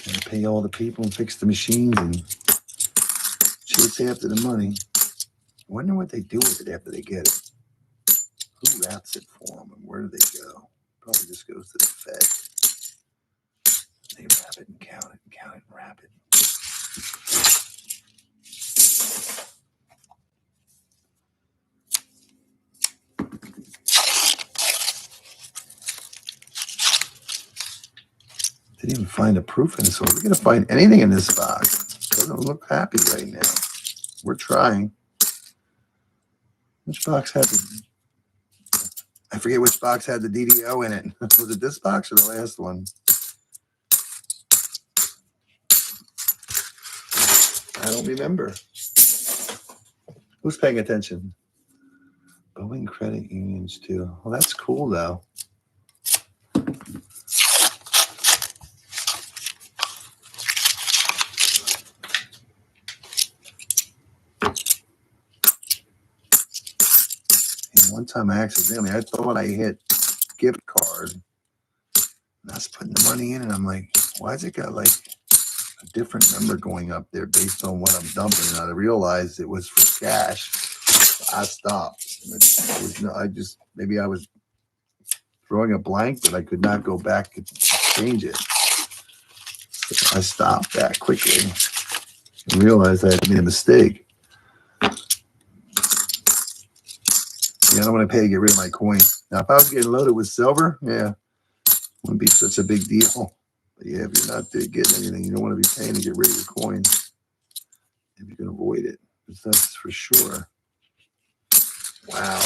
Gotta pay all the people and fix the machines and chase after the money. I wonder what they do with it after they get it. Who wraps it for them and where do they go? Probably just goes to the Fed. They wrap it and count it and count it and wrap it. Didn't even find a proof in this. So we're going to find anything in this box. Doesn't look happy right now. We're trying. Which box had the... I forget which box had the DDO in it. Was it this box or the last one? I don't remember. Who's paying attention? Boeing credit unions too. Well, that's cool though. One time I thought I hit gift card. And I was putting the money in and I'm like, why's it got like a different number going up there based on what I'm dumping? And I realized it was for cash. So I stopped. Maybe I was throwing a blank, but I could not go back and change it. So I stopped that quickly and realized I had made a mistake. Yeah, I don't want to pay to get rid of my coin. Now, if I was getting loaded with silver, yeah, it wouldn't be such a big deal. But yeah, if you're not getting anything, you don't want to be paying to get rid of your coin if you can avoid it. That's for sure. Wow.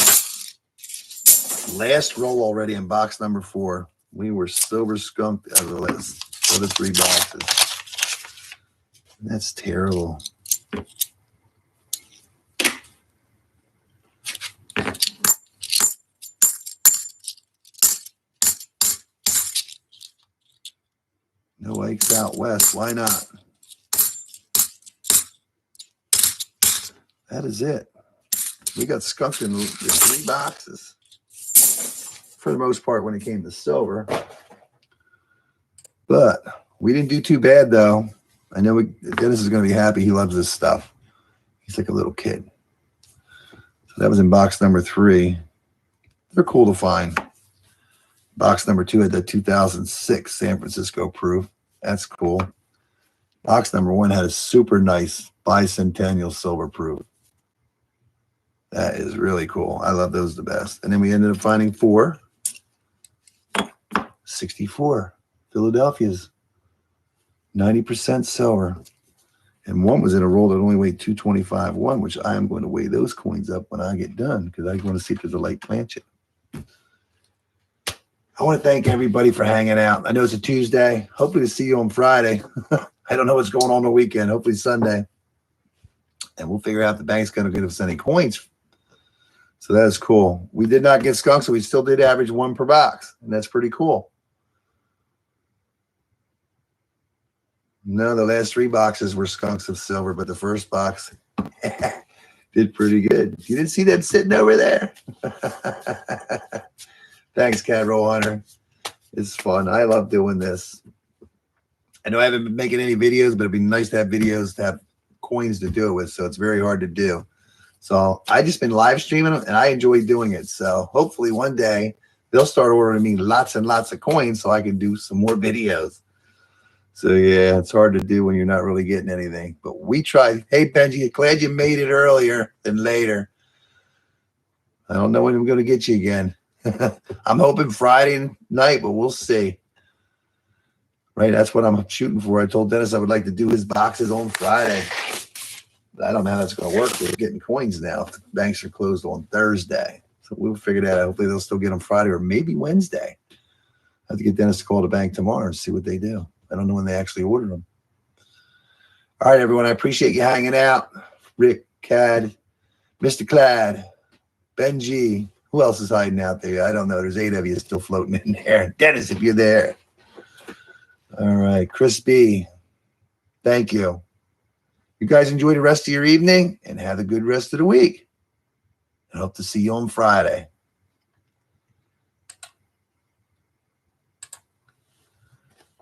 Last roll already in box number 4. We were silver skunked out of the last other 3 boxes. That's terrible. No Ike's out west. Why not? That is it. We got skunked in the 3 boxes. For the most part when it came to silver. But we didn't do too bad though. I know Dennis is going to be happy. He loves this stuff. He's like a little kid. So that was in box number 3. They're cool to find. Box number 2 had the 2006 San Francisco proof. That's cool. Box number 1 had a super nice bicentennial silver proof. That is really cool. I love those the best. And then we ended up finding 4. 64. Philadelphia's 90% silver. And 1 was in a roll that only weighed 225.1, which I am going to weigh those coins up when I get done because I want to see if there's a light planchette. I want to thank everybody for hanging out. I know it's a Tuesday. Hopefully to see you on Friday. I don't know what's going on the weekend. Hopefully Sunday. And we'll figure out if the bank's going to give us any coins. So that is cool. We did not get skunks, so we still did average 1 per box. And that's pretty cool. No, the last 3 boxes were skunks of silver, but the first box did pretty good. You didn't see that sitting over there? Thanks, Cat Roll Hunter. It's fun. I love doing this. I know I haven't been making any videos, but it'd be nice to have videos to have coins to do it with, so it's very hard to do. So I just been live streaming them, and I enjoy doing it. So hopefully one day they'll start ordering me lots and lots of coins so I can do some more videos. So yeah, it's hard to do when you're not really getting anything. But we tried. Hey, Benji, glad you made it earlier than later. I don't know when I'm going to get you again. I'm hoping Friday night, but we'll see. Right, that's what I'm shooting for. I told Dennis I would like to do his boxes on Friday. I don't know how that's going to work. We're getting coins now. The banks are closed on Thursday. So we'll figure that out. Hopefully they'll still get them Friday or maybe Wednesday. I have to get Dennis to call the bank tomorrow and see what they do. I don't know when they actually order them. All right, everyone. I appreciate you hanging out. Rick, Cad, Mr. Clad, Benji. Who else is hiding out there? I don't know. There's 8 of you still floating in there. Dennis, if you're there. All right. Chris B. Thank you. You guys enjoy the rest of your evening and have a good rest of the week. I hope to see you on Friday.